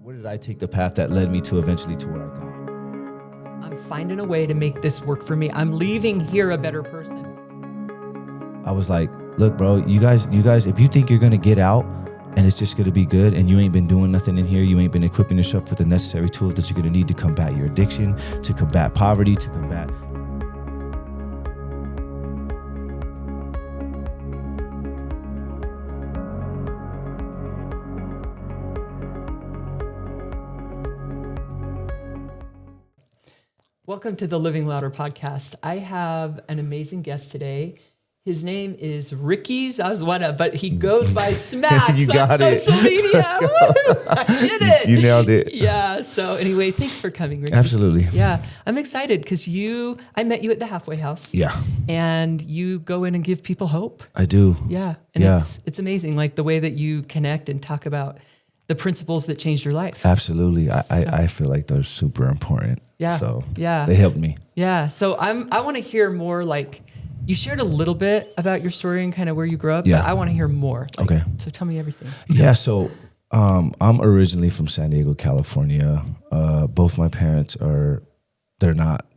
Where did I take the path that led me to eventually to where I got? I'm finding a way to make this work for me. I'm leaving here a better person. I was like, look, bro, you guys, if you think you're going to get out and it's just going to be good and you ain't been doing nothing in here, you ain't been equipping yourself with the necessary tools that you're going to need to combat your addiction, to combat poverty, to combat... Welcome to the Living Louder podcast. I have an amazing guest today. His name is Ricky Zazueta, but he goes by Smacks You got on it. social media. I did it. You nailed it. Yeah. So anyway, thanks for coming, Ricky. Absolutely. Yeah. I'm excited because I met you at the halfway house. Yeah. And you go in and give people hope. I do. Yeah. And Yeah. it's amazing, like the way that you connect and talk about the principles that changed your life. Absolutely. I feel like they're super important. Yeah. So yeah. they helped me. Yeah. So I want to hear more. Like, you shared a little bit about your story and kind of where you grew up. Yeah. But I want to hear more. Like, Okay. So tell me everything. Yeah. So I'm originally from San Diego, California. Both my parents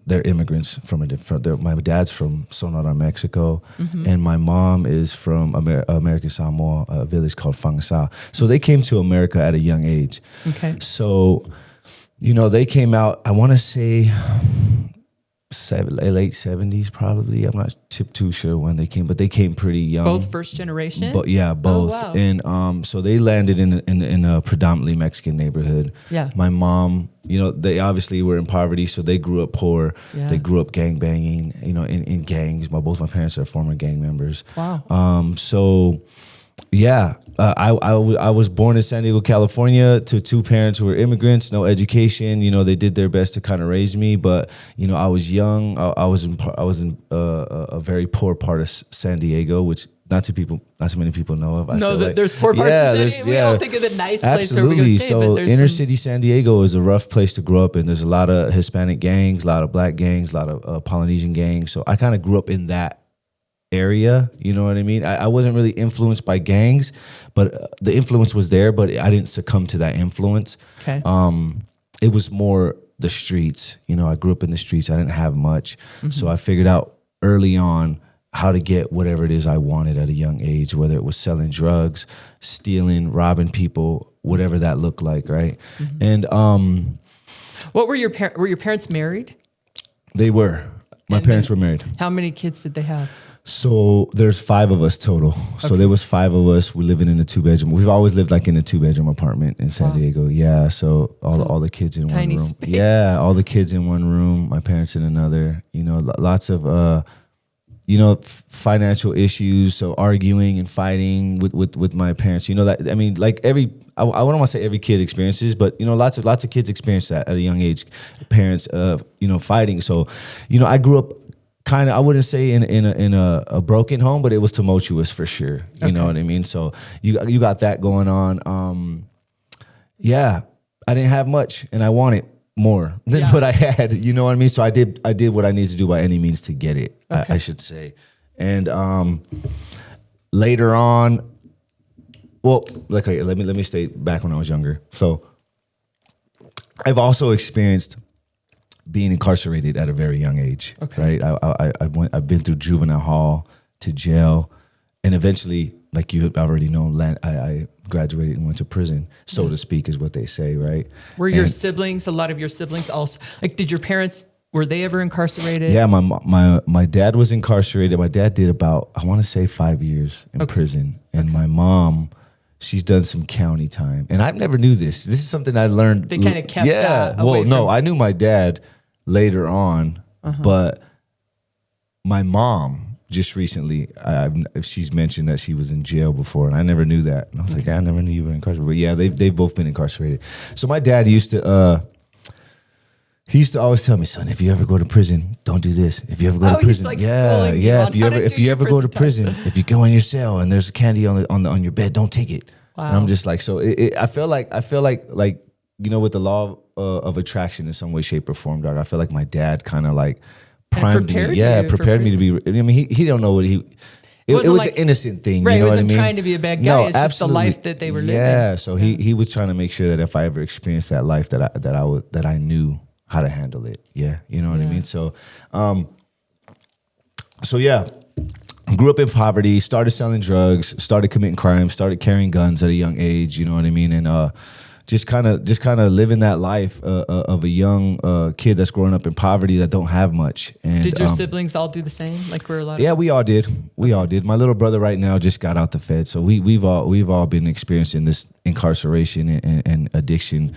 they're immigrants from my dad's from Sonora, Mexico, and my mom is from American Samoa, a village called Fangsa. So they came to America at a young age. Okay. So, they came out, I want to say late 70s probably. I'm not too sure when they came, but they came pretty young. Both first generation? But yeah, both. Oh, wow. And so they landed in a predominantly Mexican neighborhood. Yeah. My mom, they obviously were in poverty, so they grew up poor. Yeah. They grew up gang banging, in gangs. Both my parents are former gang members. Wow. So yeah, I was born in San Diego, California, to two parents who were immigrants, no education. They did their best to kind of raise me, but I was young. I was in a very poor part of San Diego, which not too many people know of. There's poor parts of San Diego. We all think of the nice place where we go stay, so but there's inner city San Diego is a rough place to grow up in. There's a lot of Hispanic gangs, a lot of black gangs, a lot of Polynesian gangs. So I kind of grew up in that area, you know what I mean? I wasn't really influenced by gangs, but the influence was there, but I didn't succumb to that influence. Okay. It was more the streets. I grew up in the streets. I didn't have much. So I figured out early on how to get whatever it is I wanted at a young age, whether it was selling drugs, stealing, robbing people, whatever that looked like, right? And What were your parents married? they were. My parents were married. How many kids did they have? So there's 5 of us total. So there was 5 of us. We're living in a 2-bedroom. We've always lived like in a 2-bedroom apartment in San Diego. Yeah. So all the kids in one room. Space. Yeah. All the kids in one room. My parents in another. Lots of financial issues. So arguing and fighting with my parents. I wouldn't want to say every kid experiences, but lots of kids experience that at a young age. Parents, fighting. So, I grew up. Kind of, I wouldn't say in a broken home, but it was tumultuous for sure. You know what I mean? So you got that going on. Yeah, I didn't have much, and I wanted more than what I had. You know what I mean? So I did what I needed to do by any means to get it. Okay. I should say. And later on, let me stay back when I was younger. So I've also experienced being incarcerated at a very young age, right? I've been through juvenile hall to jail, and eventually, like you already know, I graduated and went to prison, so to speak, is what they say, right? Were your siblings, a lot of your siblings also, like, did your parents, were they ever incarcerated? Yeah, my dad was incarcerated. My dad did about, I want to say 5 years in prison, and my mom, she's done some county time, and I never knew this. This is something I learned. They kind of kept that away no, I knew my dad later on, but my mom just recently, she's mentioned that she was in jail before, and I never knew that. And I was like, I never knew you were incarcerated. But yeah, they've both been incarcerated. So my dad used to always tell me, son, if you ever go to prison, don't do this. If you ever go to prison, like yeah. If you ever go to prison, if you go in your cell and there's candy on your bed, don't take it. Wow. And I'm just like, so I feel like with the law of attraction in some way, shape, or form, dog. I feel like my dad kind of like primed me. Yeah, prepared me to be. I mean, he don't know what he. it was an innocent thing. Right, You know it what I wasn't mean? trying to be a bad guy. No, It's absolutely. just the life that they were living. Yeah. So he was trying to make sure that if I ever experienced that life, that I knew how to handle it. Yeah. You know what I mean? So, yeah. Grew up in poverty, started selling drugs, started committing crimes, started carrying guns at a young age. You know what I mean? And just kind of living that life of a young kid that's growing up in poverty that don't have much. And did your siblings all do the same? Like we're a lot. Yeah, we all did. We all did. My little brother right now just got out the Fed, so we've all been experiencing this incarceration and addiction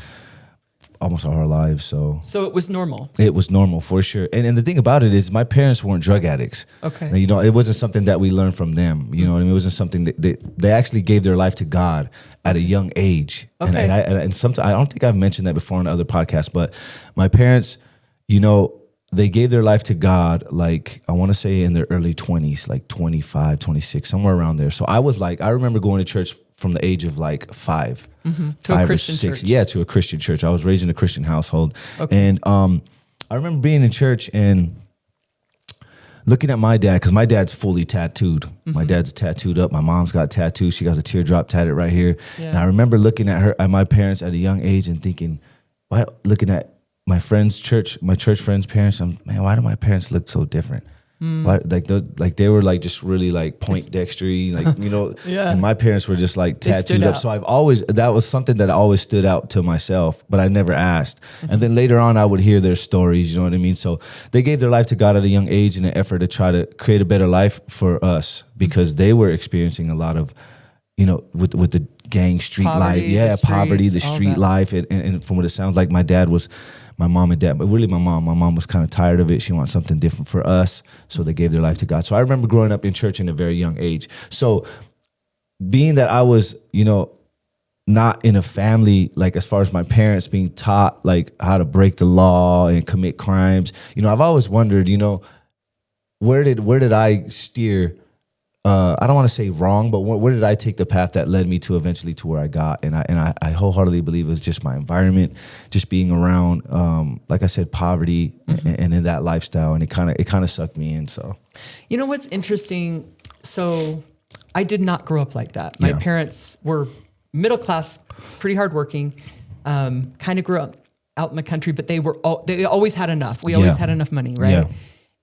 almost all our lives. So it was normal. It was normal for sure. And the thing about it is my parents weren't drug addicts. Okay. And, it wasn't something that we learned from them. You know what I mean? It wasn't something that they actually gave their life to God at a young age. Okay. And sometimes, I don't think I've mentioned that before on other podcasts, but my parents, they gave their life to God, like, I want to say in their early 20s, like 25, 26, somewhere around there. So I remember going to church from the age of like 5. To 5 a Christian or 6. church. Yeah, to a Christian church. I was raised in a Christian household. Okay. And I remember being in church and looking at my dad, because my dad's fully tattooed. My dad's tattooed up. My mom's got tattoos. She got a teardrop tatted right here. Yeah. And I remember looking at my parents at a young age and thinking, looking at my church friends' parents, why do my parents look so different? Why, like they were like just really like Poindextery, like Yeah. and my parents were just like They stood tattooed up. out. So that was something that always stood out to myself, but I never asked. And then later on, I would hear their stories. You know what I mean? So they gave their life to God at a young age in an effort to try to create a better life for us because they were experiencing a lot of, with the gang street Poverty, life, the poverty, the streets, all street that. life, and from what it sounds like, my mom and dad, but really my mom was kind of tired of it. She wanted something different for us. So they gave their life to God. So I remember growing up in church in a very young age. So being that I was, not in a family, like as far as my parents being taught like how to break the law and commit crimes, I've always wondered, where did I steer? I don't want to say wrong, but where did I take the path that led me to eventually to where I got? And I wholeheartedly believe it was just my environment, just being around, like I said, poverty and in that lifestyle, and it kind of sucked me in. So, What's interesting? So, I did not grow up like that. My parents were middle class, pretty hardworking. Kind of grew up out in the country, but they always had enough. We always had enough money, right? Yeah.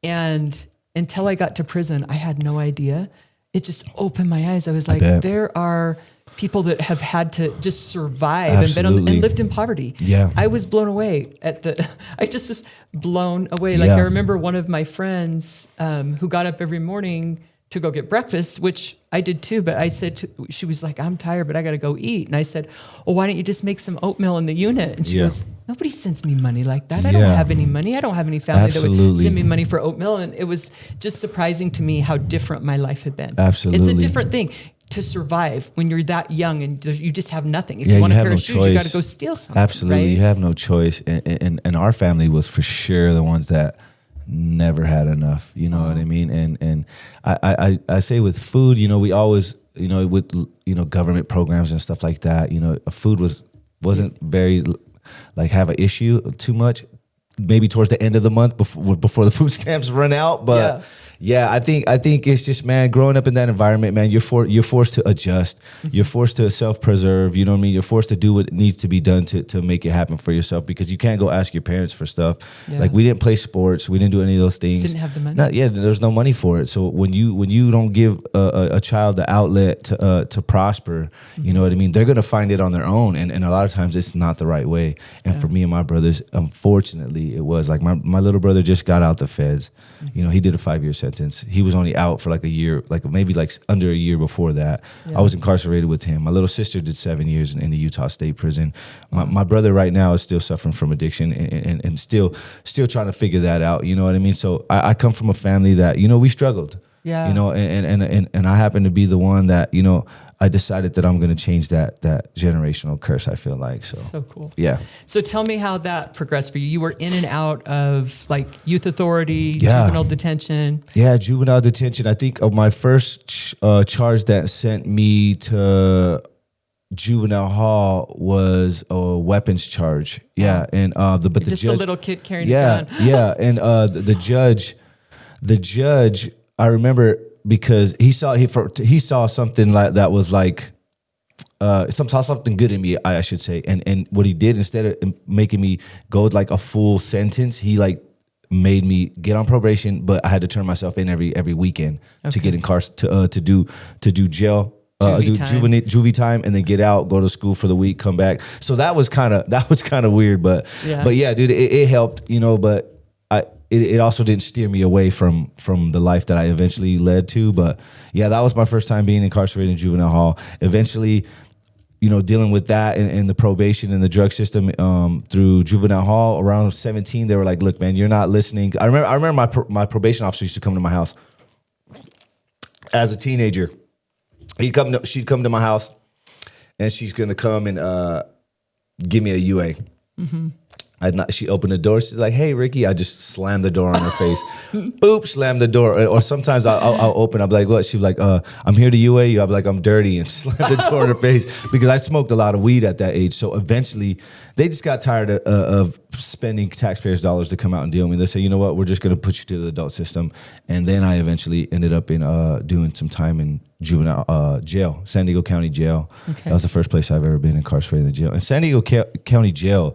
And until I got to prison, I had no idea. It just opened my eyes. I was like, bet. there are people that have had to just survive Absolutely. and lived in poverty. Yeah. I was blown away I just was blown away. Like Yeah. I remember one of my friends who got up every morning to go get breakfast, which I did too. But I said, she was like, I'm tired, but I got to go eat. And I said, well, why don't you just make some oatmeal in the unit? And she goes, nobody sends me money like that. I don't have any money. I don't have any family that would Absolutely. send me money for oatmeal. And it was just surprising to me how different my life had been. Absolutely. It's a different thing to survive when you're that young and you just have nothing. If Yeah, you want you a have pair no of shoes, you got to choice. go steal something. Absolutely, right? you have no choice. And our family was for sure the ones that never had enough. You know what I mean? And I say with food, we always, with government programs and stuff like that, food wasn't very like have an issue too much. Maybe towards the end of the month before the food stamps run out, but yeah, I think it's just, man, growing up in that environment, man, you're forced to adjust, you're forced to self-preserve. You know what I mean? You're forced to do what needs to be done to make it happen for yourself, because you can't go ask your parents for stuff. Yeah. Like we didn't play sports, we didn't do any of those things. Didn't have the money. There's no money for it. So when you don't give a child the outlet to prosper, you know what I mean? They're gonna find it on their own, and a lot of times it's not the right way. And for me and my brothers, unfortunately, it was like my little brother just got out the feds. He did a 5-year sentence. He was only out for like a year, maybe under a year before that. Yeah. I was incarcerated with him. My little sister did 7 years in the Utah State Prison. My brother right now is still suffering from addiction and still trying to figure that out. You know what I mean? So I come from a family that, we struggled. Yeah. And I happen to be the one that, I decided that I'm going to change that generational curse, I feel like. So Cool. Yeah. So tell me how that progressed for you. You were in and out of like youth authority, Yeah. juvenile detention. Yeah, juvenile detention. I think of my first charge that sent me to juvenile hall was a weapons charge. Yeah, and the Just judge, a little kid carrying a gun. yeah, and the judge, I remember because he saw something like that was like saw something good in me, I should say. And what he did, instead of making me go like a full sentence, he like made me get on probation, but I had to turn myself in every weekend to get incarcerated to do jail. Juvie time, and then get out, go to school for the week, come back. So that was kind of weird, but yeah, dude, it helped, you know. But it also didn't steer me away from the life that I eventually led to. But yeah, that was my first time being incarcerated in juvenile hall. Eventually, you know, dealing with that and the probation and the drug system through juvenile hall. Around 17, they were like, "Look, man, you're not listening." I remember my probation officer used to come to my house as a teenager. She'd come to my house, and she's gonna come and give me a UA. Mm-hmm. She opened the door. She's like, "Hey, Ricky." I just slammed the door on her face. Boop, slam the door. Or sometimes I'll open. I'll be like, "What?" She'll be like, "I'm here to UA you." I'll be like, "I'm dirty," and slam the door in her face because I smoked a lot of weed at that age. So eventually, they just got tired of spending taxpayers' dollars to come out and deal with me. They say, "You know what? We're just going to put you to the adult system." And then I eventually ended up in doing some time in juvenile jail, San Diego County Jail. Okay. That was the first place I've ever been incarcerated in jail. And San Diego County Jail,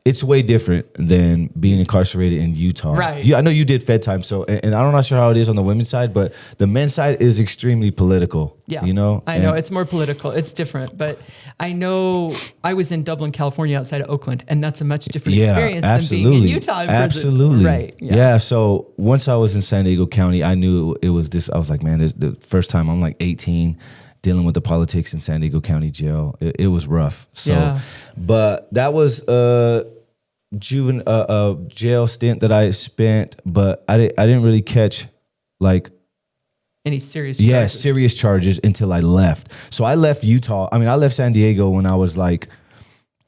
it's way different than being incarcerated in Utah. Right. I know you did Fed time, so and I'm not sure how it is on the women's side, but the men's side is extremely political. Yeah, you know, I know it's more political. It's different, but I know I was in Dublin, California, outside of Oakland, and that's a much different experience than being in Utah. Absolutely, right? Yeah. So once I was in San Diego County, I knew it was this. I was like, man, this the first time I'm like 18. Dealing with the politics in San Diego County Jail, it was rough. So, but that was jail stint that I spent, but I didn't really catch like any serious charges. Serious charges until I left. So I left Utah. I mean, I left San Diego when I was like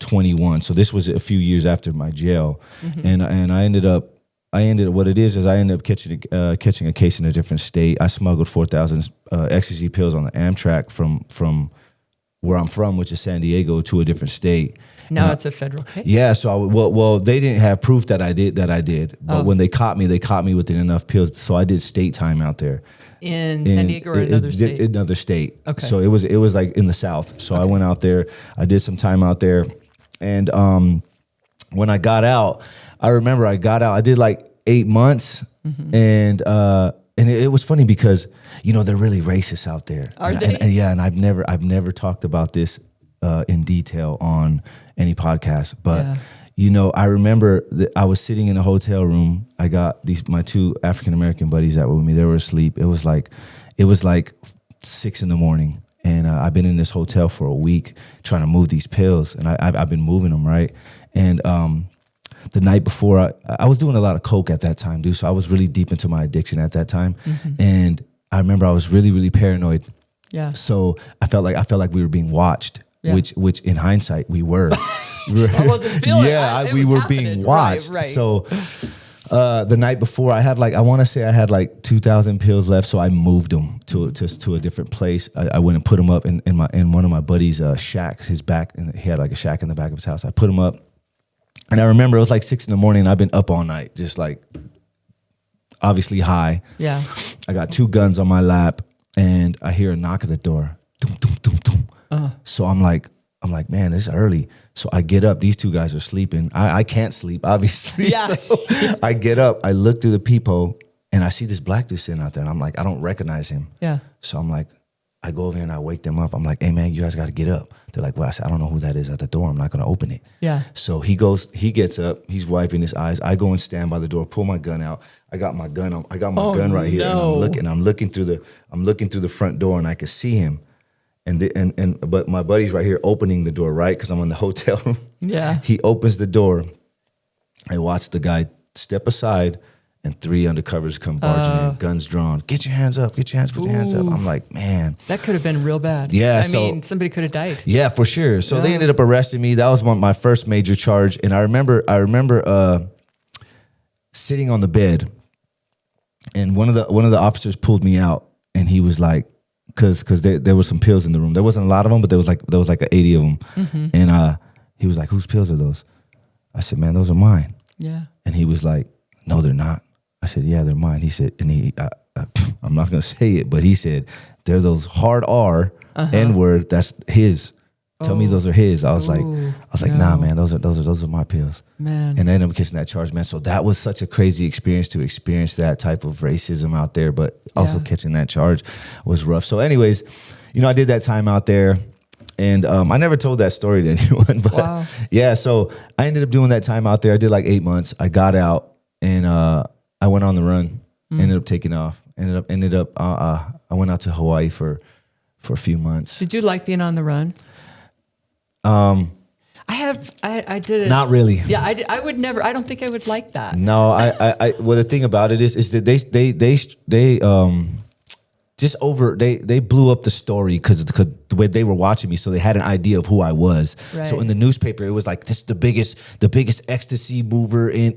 21. So this was a few years after my jail, and I ended up what it is I ended up catching a case in a different state. I smuggled 4,000 ecstasy pills on the Amtrak from where I'm from, which is San Diego, to a different state. Now it's a federal case. Yeah, so they didn't have proof that I did. But when they caught me with enough pills. So I did state time out there. In San Diego or another state? Another state. Okay. So it was like in the South. So I went out there. I did some time out there, and when I got out, I remember I got out. I did like 8 months, and it was funny because you know they're really racist out there. Are they? And I've never talked about this in detail on any podcast, but you know, I remember that I was sitting in a hotel room. I got my two African American buddies that were with me. They were asleep. It was like 6 a.m, and I've been in this hotel for a week trying to move these pills, and I've been moving them, right. And the night before, I was doing a lot of coke at that time, dude. So I was really deep into my addiction at that time, and I remember I was really, really paranoid. Yeah. So I felt like we were being watched. Yeah. Which in hindsight we were. I wasn't feeling it. Yeah, we were being watched. Right. So the night before, I want to say I had like 2,000 pills left. So I moved them to a different place. I went and put them up in one of my buddy's shacks. His back, and he had like a shack in the back of his house. I put them up, and I remember it was like 6 a.m. and I've been up all night, just like obviously high. Yeah. I got 2 guns on my lap, and I hear a knock at the door. Dum, dum, dum, dum. So I'm like, man, it's early. So I get up. These 2 guys are sleeping. I can't sleep, obviously. Yeah. So I get up. I look through the peephole, and I see this black dude sitting out there. And I'm like, I don't recognize him. Yeah. So I'm like, I go over there and I wake them up. I'm like, hey, man, you guys got to get up. They're like, well, I said, I don't know who that is at the door. I'm not going to open it. Yeah. So he gets up. He's wiping his eyes. I go and stand by the door, pull my gun out. I got my gun gun right here. No. And I'm looking through the front door, and I can see him. But my buddy's right here opening the door, right? Because I'm in the hotel room. Yeah. He opens the door. I watch the guy step aside, and 3 undercovers come barging in, guns drawn. Get your hands up. Put your hands up. I'm like, man. That could have been real bad. Yeah. I mean, somebody could have died. Yeah, for sure. So they ended up arresting me. That was my first major charge. And I remember sitting on the bed, and one of the officers pulled me out, and he was like, because there was some pills in the room. There wasn't a lot of them, but there was like 80 of them. And he was like, whose pills are those? I said, man, those are mine. Yeah. And he was like, no, they're not. I said, yeah, they're mine. He said, and I'm not going to say it, but he said, there's those hard R N-word. That's his. Tell me those are his. I was like, nah, man, those are my pills. Man. And I ended up kissing that charge, man. So that was such a crazy experience to experience that type of racism out there, but also catching that charge was rough. So anyways, I did that time out there. And I never told that story to anyone, but yeah, so I ended up doing that time out there. I did like 8 months. I got out and I went on the run, ended up taking off, ended up I went out to Hawaii for a few months. Did you like being on the run? I did it. Not really. Yeah, I would never. I don't think I would like that. No, well, the thing about it is that they blew up the story because the way they were watching me, so they had an idea of who I was. Right. So in the newspaper, it was like this the biggest ecstasy mover in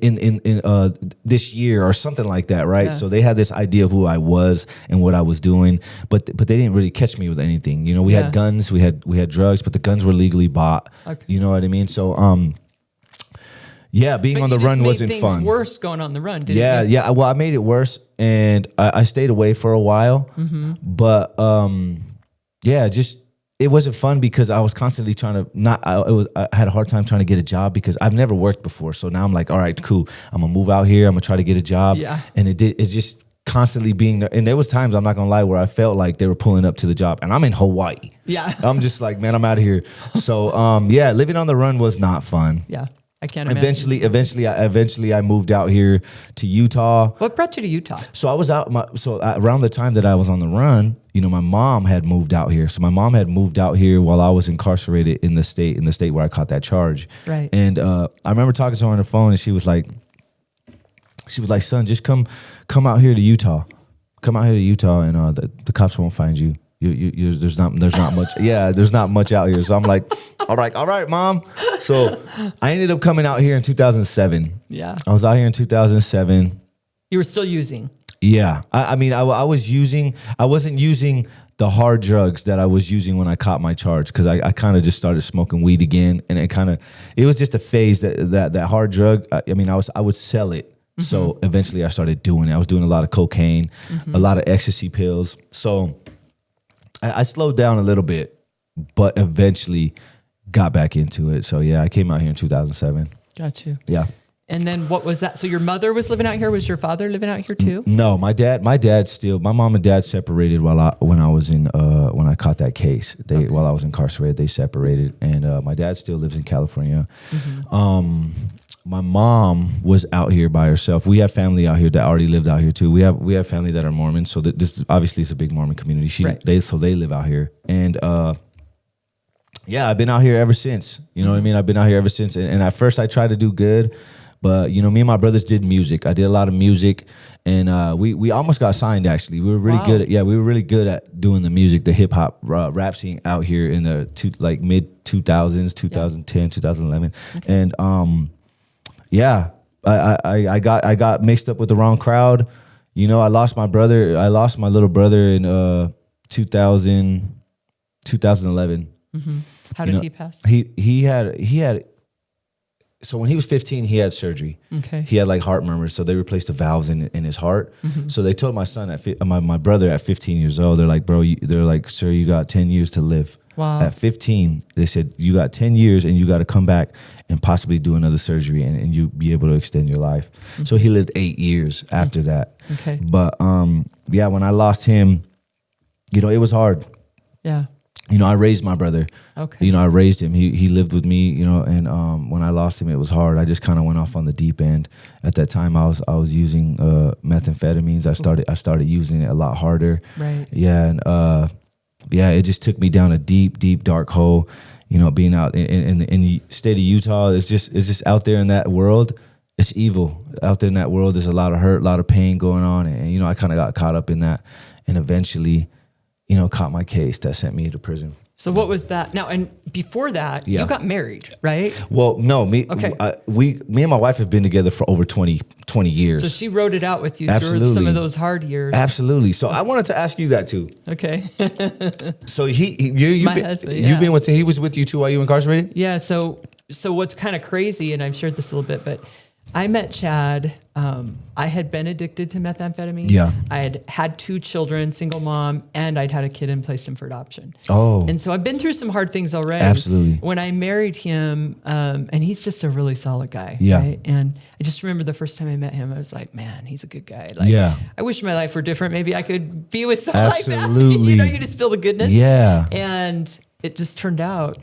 this year or something like that, right? Yeah. So they had this idea of who I was and what I was doing, but they didn't really catch me with anything. We had guns, we had drugs, but the guns were legally bought. Okay. You know what I mean? So being on the run wasn't fun. Things worse going on the run, didn't you? Yeah. Well, I made it worse, and I stayed away for a while. Mm-hmm. But it wasn't fun because I was constantly trying to I had a hard time trying to get a job because I've never worked before. So now I'm like, all right, cool. I'm gonna move out here. I'm gonna try to get a job. Yeah. And it's just constantly being there. And there was times, I'm not gonna lie, where I felt like they were pulling up to the job, and I'm in Hawaii. Yeah. I'm just like, man, I'm out of here. So living on the run was not fun. Yeah. I can't imagine. Eventually, I moved out here to Utah. What brought you to Utah? So I was out. Around the time that I was on the run, my mom had moved out here. So my mom had moved out here while I was incarcerated in the state where I caught that charge. Right. And I remember talking to her on the phone, and she was like, "Son, just come out here to Utah. Come out here to Utah, and the cops won't find you. There's not much. Yeah, there's not much out here." So I'm like, all right, Mom. So I ended up coming out here in 2007. Yeah. I was out here in 2007. You were still using. Yeah. I wasn't using the hard drugs that I was using when I caught my charge, because I kind of just started smoking weed again, and it was just a phase that hard drug. I would sell it. Mm-hmm. So eventually I started doing it. I was doing a lot of cocaine, a lot of ecstasy pills. So I slowed down a little bit, but eventually got back into it. So yeah, I came out here in 2007. Got you. Yeah. And then what was that? So your mother was living out here? Was your father living out here too? No, my mom and dad separated when I caught that case. While I was incarcerated, they separated, and my dad still lives in California. Mm-hmm. My mom was out here by herself. We have family out here that already lived out here too. We have family that are Mormon, so this obviously is a big Mormon community. They live out here, and I've been out here ever since. You know what I mean? I've been out here ever since, and at first I tried to do good, but me and my brothers did music. I did a lot of music, and we almost got signed. Actually, we were really good. We were really good at doing the music, the hip hop rap scene out here in the mid 2000s, 2010, 2011, okay. And I got mixed up with the wrong crowd. I lost my little brother in 2011. Mm-hmm. How did he pass? He had. So when he was 15, he had surgery. Okay. He had heart murmurs, so they replaced the valves in his heart. Mm-hmm. So they told my son my brother at 15 years old, they're like, bro, sir, you got 10 years to live. Wow. At 15, they said, you got 10 years and you got to come back and possibly do another surgery and you be able to extend your life. Mm-hmm. So he lived 8 years after that. Okay. But when I lost him, it was hard. Yeah. I raised my brother. Okay. I raised him. He lived with me, and when I lost him, it was hard. I just kind of went off on the deep end. At that time, I was using methamphetamines. I started using it a lot harder. Right. Yeah, and it just took me down a deep, deep, dark hole. Being out in the state of Utah, it's just out there in that world. It's evil out there in that world. There's a lot of hurt, a lot of pain going on, and I kind of got caught up in that, and eventually, caught my case that sent me to prison. So what was that? Now, and before that, you got married, right? Well, no, me and my wife have been together for over 20 years. So she wrote it out with you Absolutely. through some of those hard years. Absolutely. So I wanted to ask you that too. Okay. So husband, you've been with him. He was with you too while you were incarcerated? Yeah. So what's kind of crazy, and I've shared this a little bit, but I met Chad. I had been addicted to methamphetamine. Yeah. I had had 2 children, single mom, and I'd had a kid and placed him for adoption. Oh. And so I've been through some hard things already. Absolutely. When I married him, and he's just a really solid guy. Yeah. Right? And I just remember the first time I met him, I was like, man, he's a good guy. Like, Yeah. I wish my life were different. Maybe I could be with someone like that. Absolutely. You know, you just feel the goodness. Yeah. And it just turned out,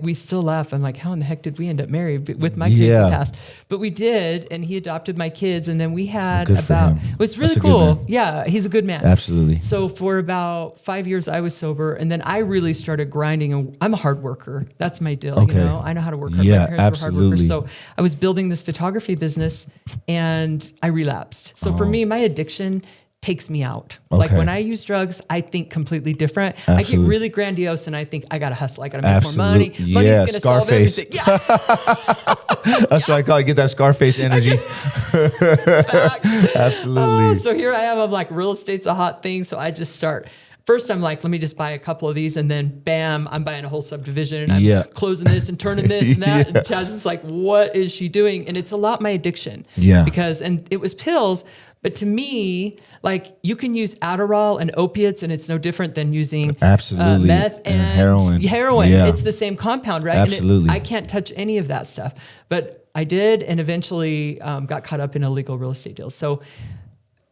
we still laugh. I'm like, how in the heck did we end up married with my crazy past? But we did, and he adopted my kids, and then we had Good for him. it was really That's a good cool. man. Yeah, he's a good man. Absolutely. So for about 5 years, I was sober, and then I really started grinding. And I'm a hard worker. That's my deal. Okay. You know, I know how to work hard. Yeah, My parents were hard workers. absolutely. So I was building this photography business, and I relapsed. So for me, my addiction takes me out. Like Okay. when I use drugs, I think completely different. Absolutely. I get really grandiose and I think I gotta hustle. I gotta make Absolute- more money. yeah, Money's gonna solve Scarface. everything. Yeah. That's why I call it, get that Scarface energy. Facts. Absolutely. So here I am. I'm like, real estate's a hot thing. So I just start. First, I'm like, let me just buy a couple of these, and then bam, I'm buying a whole subdivision, and I'm Yeah. closing this and turning this and that. Yeah. And Chaz is like, what is she doing? And it's a lot my addiction. Yeah. Because, and it was pills, but to me, like you can use Adderall and opiates, and it's no different than using Absolutely. meth and And heroin. Yeah. It's the same compound, right? Absolutely. And I can't touch any of that stuff, but I did, and eventually got caught up in illegal real estate deals. So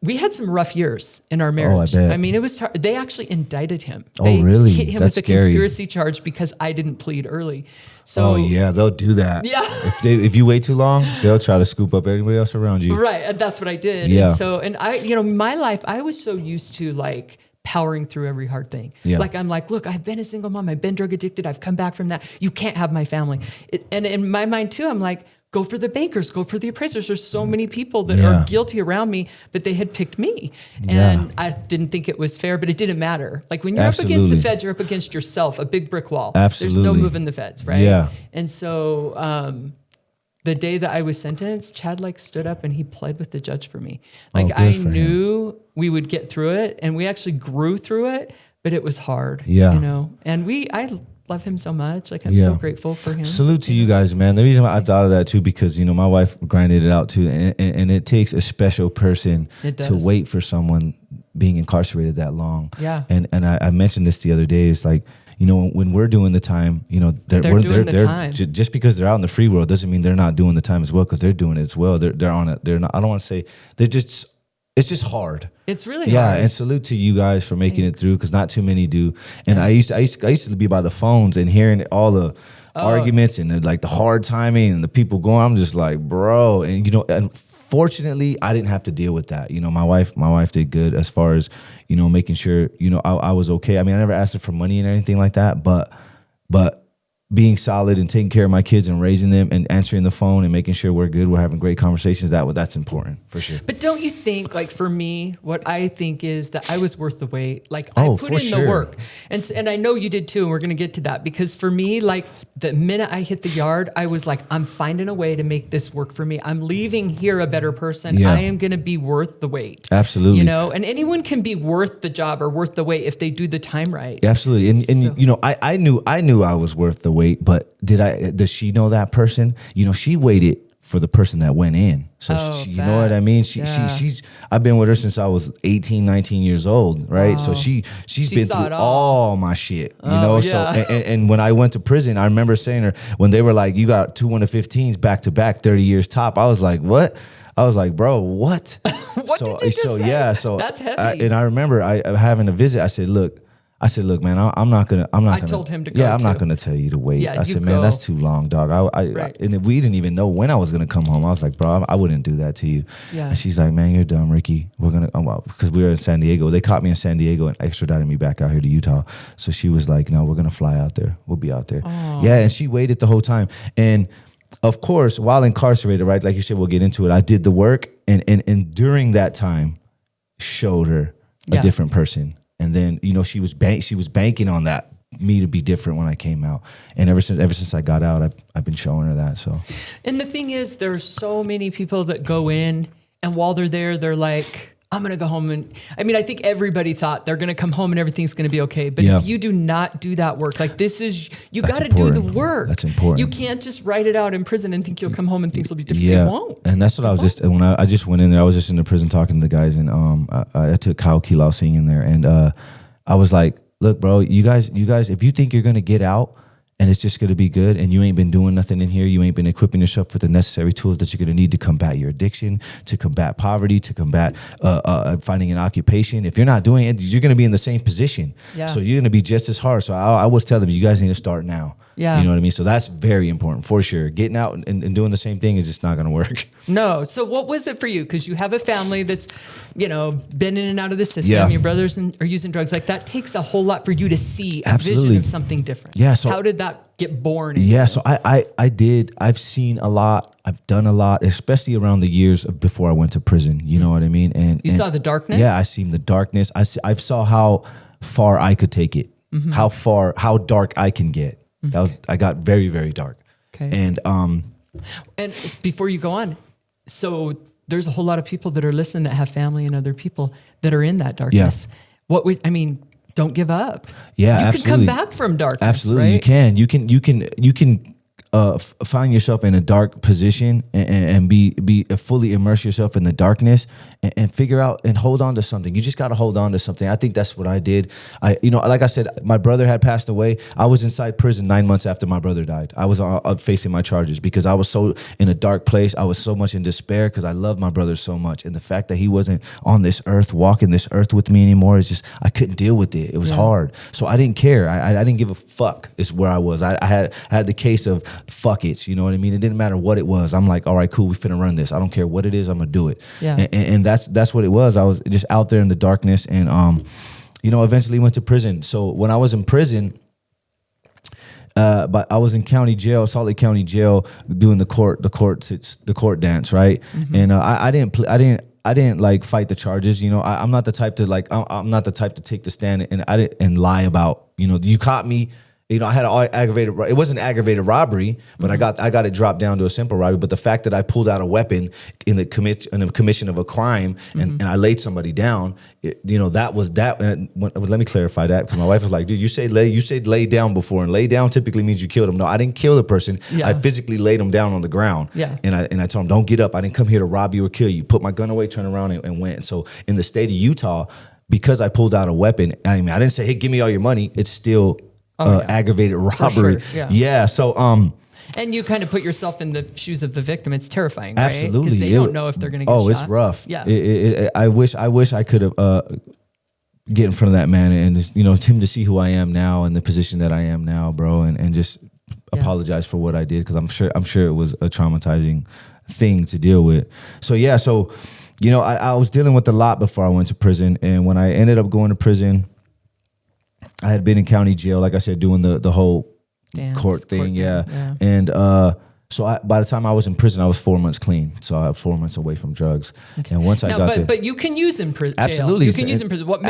we had some rough years in our marriage. bet. Mean, it was they actually indicted him. Oh, They really? hit him That's with a scary. conspiracy charge because I didn't plead early. So Oh yeah, they'll do that. Yeah. If you wait too long, they'll try to scoop up everybody else around you. right, and that's what I did. Yeah. And so, and I, my life, I was so used to like powering through every hard thing. Yeah. Like I'm like, look, I've been a single mom. I've been drug addicted. I've come back from that. You can't have my family. And in my mind too, I'm like, go for the bankers, go for the appraisers. There's so many people that Yeah. are guilty around me, but they had picked me. Yeah. And I didn't think it was fair, but it didn't matter. Like when you're up against Absolutely. the feds, you're up against yourself, a big brick wall. Absolutely. There's no moving the feds, right? Yeah. And so the day that I was sentenced, Chad like stood up and he pled with the judge for me. Like good I for him. knew we would get through it, and we actually grew through it, but it was hard. Yeah. You know, and I love him so much. Like I'm Yeah. so grateful for him. Salute to you guys, man. The reason why I thought of that too, because my wife grinded it out too, and it takes a special person It to does. wait for someone being incarcerated that long. Yeah. And I mentioned this the other day. It's like when we're doing the time, they're doing the time. Just because they're out in the free world doesn't mean they're not doing the time as well, because they're doing it as well. They're on it. They're not. I don't want to say they're just. It's just hard. It's really Yeah, hard. and salute to you guys for making Thanks. it through, because not too many do. And I used to be by the phones and hearing all the arguments and the hard timing and the people going. I'm just like, bro. And and fortunately, I didn't have to deal with that. My wife did good as far as making sure I was okay. I mean, I never asked her for money and anything like that, but being solid and taking care of my kids and raising them and answering the phone and making sure we're good, we're having great conversations, that's important for sure. But don't you think, like for me, what I think is that I was worth the wait. Like Oh, I put for in sure. the work, and I know you did too. And we're gonna get to that, because for me, like the minute I hit the yard, I was like, I'm finding a way to make this work for me. I'm leaving here a better person. Yeah. I am gonna be worth the wait. Absolutely. And anyone can be worth the job or worth the wait if they do the time right. Absolutely. And So- I knew I was worth the wait, but does she know that person? She waited for the person that went in. So Oh, you know what I mean? yeah. She's I've been with her since I was 18, 19 years old, right? So Wow. she's She been saw through it all. all my shit, Oh, So yeah. and when I went to prison, I remember saying to her, when they were like, you got 2 115s back to back, 30 years top, I was like, what? I was like, bro, what? What did you just say? Yeah, so That's heavy. and I remember I having a visit. I said, look, man, I'm not gonna. I told him to go, Yeah, I'm not too. gonna tell you to wait. Yeah, I you said, man, go. that's too long, dog. Right. And we didn't even know when I was gonna come home. I was like, bro, I wouldn't do that to you. Yeah. And she's like, man, you're dumb, Ricky. We're gonna, because we were in San Diego. They caught me in San Diego and extradited me back out here to Utah. So she was like, no, we're gonna fly out there. We'll be out there. Yeah, and she waited the whole time. And of course, while incarcerated, right, like you said, we'll get into it. I did the work, and during that time, showed her a Yeah. different person. And then she was banking on that, me to be different when I came out. And ever since I got out, I've been showing her that. So And the thing is, there's so many people that go in, and while they're there, they're like, I'm going to go home. And I mean, I think everybody thought they're going to come home and everything's going to be okay. But if you do not do that work, like you got to do the work. That's important. You can't just write it out in prison and think you'll come home and things will be different. They won't. And that's what when I just went in there, I was just in the prison talking to the guys, and I took Kyle Kilausing in there, and I was like, look, bro, you guys, if you think you're going to get out and it's just going to be good, and you ain't been doing nothing in here, you ain't been equipping yourself with the necessary tools that you're going to need to combat your addiction, to combat poverty, to combat finding an occupation. If you're not doing it, you're going to be in the same position. Yeah. So you're going to be just as hard. So I always tell them, you guys need to start now. Yeah. You know what I mean? So that's very important for sure. Getting out and doing the same thing is just not going to work. No. So what was it for you? Because you have a family that's, been in and out of the system. Yeah. Your brothers are using drugs. Like that takes a whole lot for you to see a vision of something different. Yeah. So how did that get born? So I did. I've seen a lot. I've done a lot, especially around the years before I went to prison. You know what I mean? And you saw the darkness? Yeah, I seen the darkness. I saw how far I could take it, how dark I can get. I got very, very dark. Okay. And before you go on, so there's a whole lot of people that are listening that have family and other people that are in that darkness. Yeah. Don't give up. Yeah, you absolutely. Can come back from darkness. Absolutely, right? You can find yourself in a dark position and be fully immerse yourself in the darkness and figure out and hold on to something. You just got to hold on to something. I think that's what I did. Like I said, my brother had passed away. I was inside prison 9 months after my brother died. I was facing my charges because I was so in a dark place. I was so much in despair because I loved my brother so much. And the fact that he wasn't on this earth, walking this earth with me anymore, is just, I couldn't deal with it. It was hard. So I didn't care. I didn't give a fuck is where I was. I had the case of fuck it, you know what I mean? It didn't matter what it was. I'm like, all right, cool, we finna run this. I don't care what it is, I'm gonna do it. Yeah. And that's what it was. I was just out there in the darkness, and eventually went to prison. So when I was in prison, but I was in county jail, Salt Lake County Jail, doing the court dance, right? Mm-hmm. And I didn't like fight the charges. I'm not the type to I'm not the type to take the stand and lie about, you caught me. I had an aggravated. It wasn't aggravated robbery, but I got it dropped down to a simple robbery. But the fact that I pulled out a weapon in the commission of a crime and I laid somebody down, that was that. Let me clarify that, because my wife was like, "Dude, you said lay down before, and lay down typically means you killed him." No, I didn't kill the person. Yeah. I physically laid him down on the ground. Yeah. And I told him, "Don't get up. I didn't come here to rob you or kill you." Put my gun away, turn around, and went. And so in the state of Utah, because I pulled out a weapon, I didn't say, "Hey, give me all your money." It's still aggravated robbery. Sure. Yeah. So, and you kind of put yourself in the shoes of the victim. It's terrifying, absolutely. Right? Because they don't know if they're going to get shot. It's rough. Yeah. I wish I could have get in front of that man and just, him to see who I am now and the position that I am now, bro, and just apologize for what I did, because I'm sure it was a traumatizing thing to deal with. So I was dealing with a lot before I went to prison, and when I ended up going to prison, I had been in county jail, like I said, doing the whole court thing. Yeah. And so by the time I was in prison, I was 4 months clean. So I was 4 months away from drugs. Okay. And once I got there. But you can use in prison. Absolutely. You can use in prison. What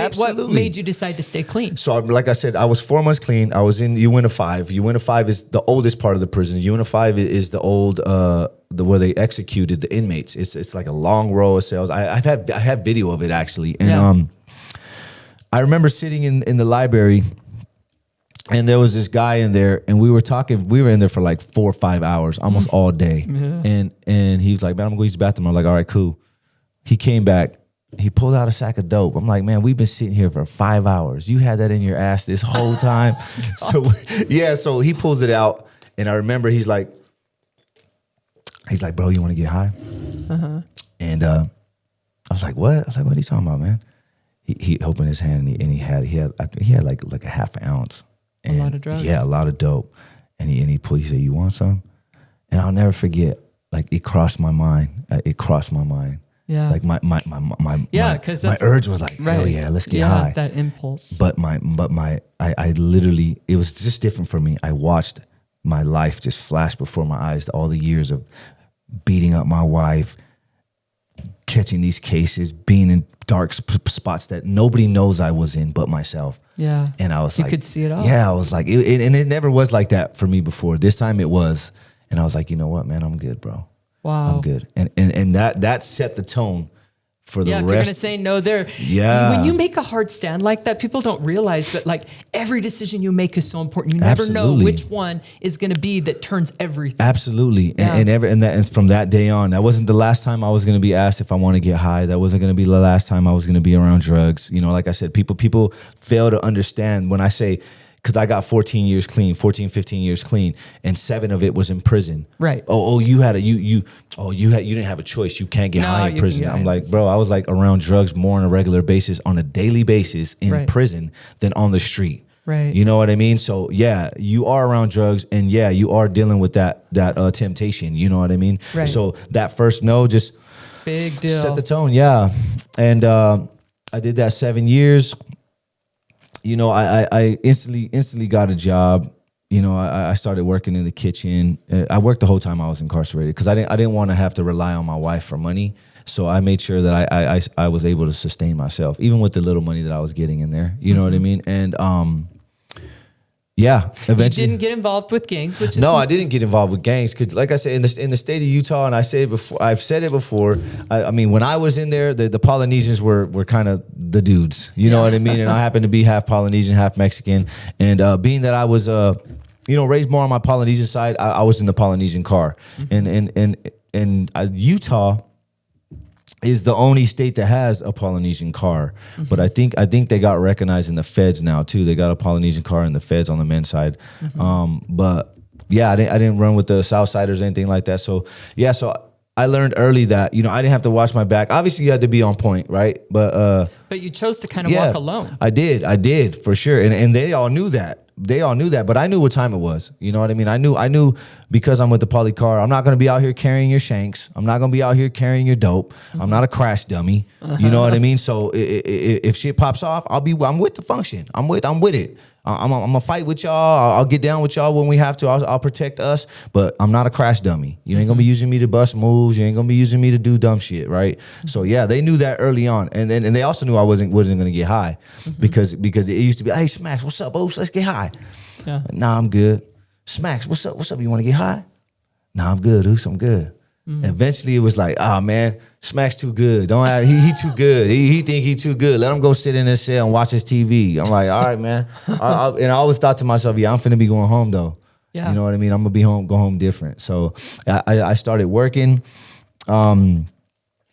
made you decide to stay clean? So like I said, I was 4 months clean. I was in Unit 5. Unit 5 is the oldest part of the prison. Unit 5 is the old, where they executed the inmates. It's like a long row of cells. I have video of it, actually. And I remember sitting in the library, and there was this guy in there, and we were talking. We were in there for like 4 or 5 hours, almost all day. Yeah. And he was like, "Man, I'm gonna go use the bathroom." I'm like, "All right, cool." He came back. He pulled out a sack of dope. I'm like, "Man, we've been sitting here for 5 hours. You had that in your ass this whole time." So he pulls it out, and I remember he's like, "Bro, you want to get high?" Uh-huh. And I was like, "What?" I was like, "What are you talking about, man?" He opened his hand, and he had like a half an ounce. And a lot of drugs. Yeah, a lot of dope. And he said, "You want some?" And I'll never forget, like, it crossed my mind. Yeah. Like my urge was like, "Hell yeah, let's get high." That impulse. But I literally, it was just different for me. I watched my life just flash before my eyes, all the years of beating up my wife, catching these cases, being in dark spots that nobody knows I was in but myself. Yeah. And I was you could see it all. Yeah, I was like, it never was like that for me before. This time it was. And I was like, "You know what, man, I'm good, bro. Wow. I'm good." And that set the tone for the If you're rest. going to say no there. Yeah. When you make a hard stand like that, people don't realize that like every decision you make is so important. You never know Absolutely. which one is going to be that turns everything. Absolutely. Yeah. And from that day on, that wasn't the last time I was going to be asked if I want to get high. That wasn't going to be the last time I was going to be around drugs. You know, like I said, people fail to understand when I say, because I got 14 years clean, 14, 15 years clean, and 7 of it was in prison. Right. You didn't have a choice. You can't get high in prison. I'm like, bro, I was like around drugs more on a regular basis, on a daily basis in prison than on the street. Right. You know what I mean? So yeah, you are around drugs, and yeah, you are dealing with that temptation. You know what I mean? Right. So that first no just Big deal. set the tone. Yeah, and I did that 7 years. You know, I instantly got a job. You know, I started working in the kitchen. I worked the whole time I was incarcerated because I didn't want to have to rely on my wife for money. So I made sure that I was able to sustain myself, even with the little money that I was getting in there. You know what I mean? And yeah, eventually. You didn't get involved with gangs, which is No, I didn't get involved with gangs because, like I said, in the state of Utah, and I've said it before. I mean, when I was in there, the Polynesians were kind of the dudes. You know what I mean? And I happened to be half Polynesian, half Mexican, and being that I was raised more on my Polynesian side, I was in the Polynesian car, and Utah is the only state that has a Polynesian car. But I think they got recognized in the feds now too. They got a Polynesian car in the feds on the men's side. But yeah, I didn't run with the Southsiders or anything like that. So yeah, so I learned early that, you know, I didn't have to watch my back. Obviously you had to be on point, right? But you chose to kind of walk alone. I did for sure. And they all knew that. But I knew what time it was. You know what I mean? I knew because I'm with the poly car, I'm not going to be out here carrying your shanks. I'm not going to be out here carrying your dope. I'm not a crash dummy. You know what I mean? So if shit pops off, I'm with the function. I'm with it. I'm gonna fight with y'all. I'll get down with y'all when we have to. I'll protect us, but I'm not a crash dummy. You ain't gonna be using me to bust moves. You ain't gonna be using me to do dumb shit, right? So yeah, they knew that early on, and they also knew I wasn't gonna get high, because it used to be, hey Smacks, what's up, Oaks? Let's get high. Yeah. Nah, I'm good. Smacks, what's up? What's up? You want to get high? Nah, I'm good, Oaks. I'm good. Eventually, it was like, man, Smack's too good. He too good. He think he too good. Let him go sit in his cell and watch his TV. I'm like, all right, man. And I always thought to myself, I'm finna be going home though. Yeah. You know what I mean? I'm gonna go home different. So I started working.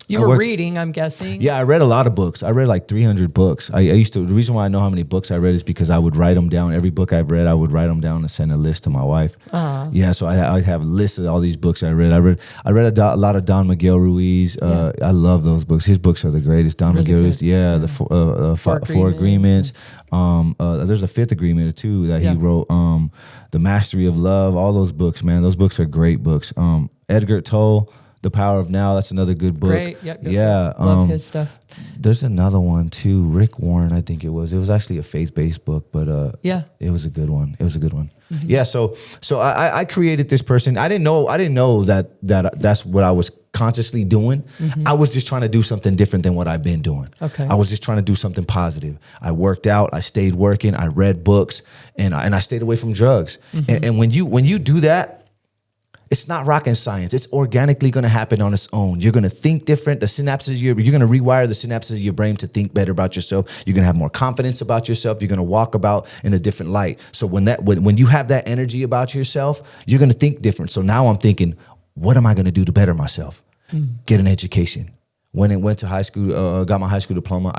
You were reading, I'm guessing. Yeah, I read a lot of books. I read like 300 books. I used to. The reason why I know how many books I read is because I would write them down. Every book I read, I would write them down and send a list to my wife. Yeah, so I'd have a list of all these books I read. I read a lot of Don Miguel Ruiz. I love those books. His books are the greatest. Don Miguel Ruiz. Yeah, the Four Agreements. There's a Fifth Agreement too that he wrote. The Mastery of Love. All those books, man. Those books are great books. Edgar Tolle. The Power of Now, that's another good book. Great, yep. Love his stuff. There's another one too, Rick Warren, I think it was. It was actually a faith-based book, but it was a good one. Mm-hmm. Yeah, so I created this person. I didn't know that that's what I was consciously doing. Mm-hmm. I was just trying to do something different than what I've been doing. Okay. I was just trying to do something positive. I worked out, I stayed working, I read books, and I stayed away from drugs. Mm-hmm. And when you do that, it's not rocket science. It's organically going to happen on its own. You're going to think different. The synapses, you're going to rewire the synapses of your brain to think better about yourself. You're going to have more confidence about yourself. You're going to walk about in a different light. So when you have that energy about yourself, you're going to think different. So now I'm thinking, what am I going to do to better myself? Get an education. Went to high school, got my high school diploma.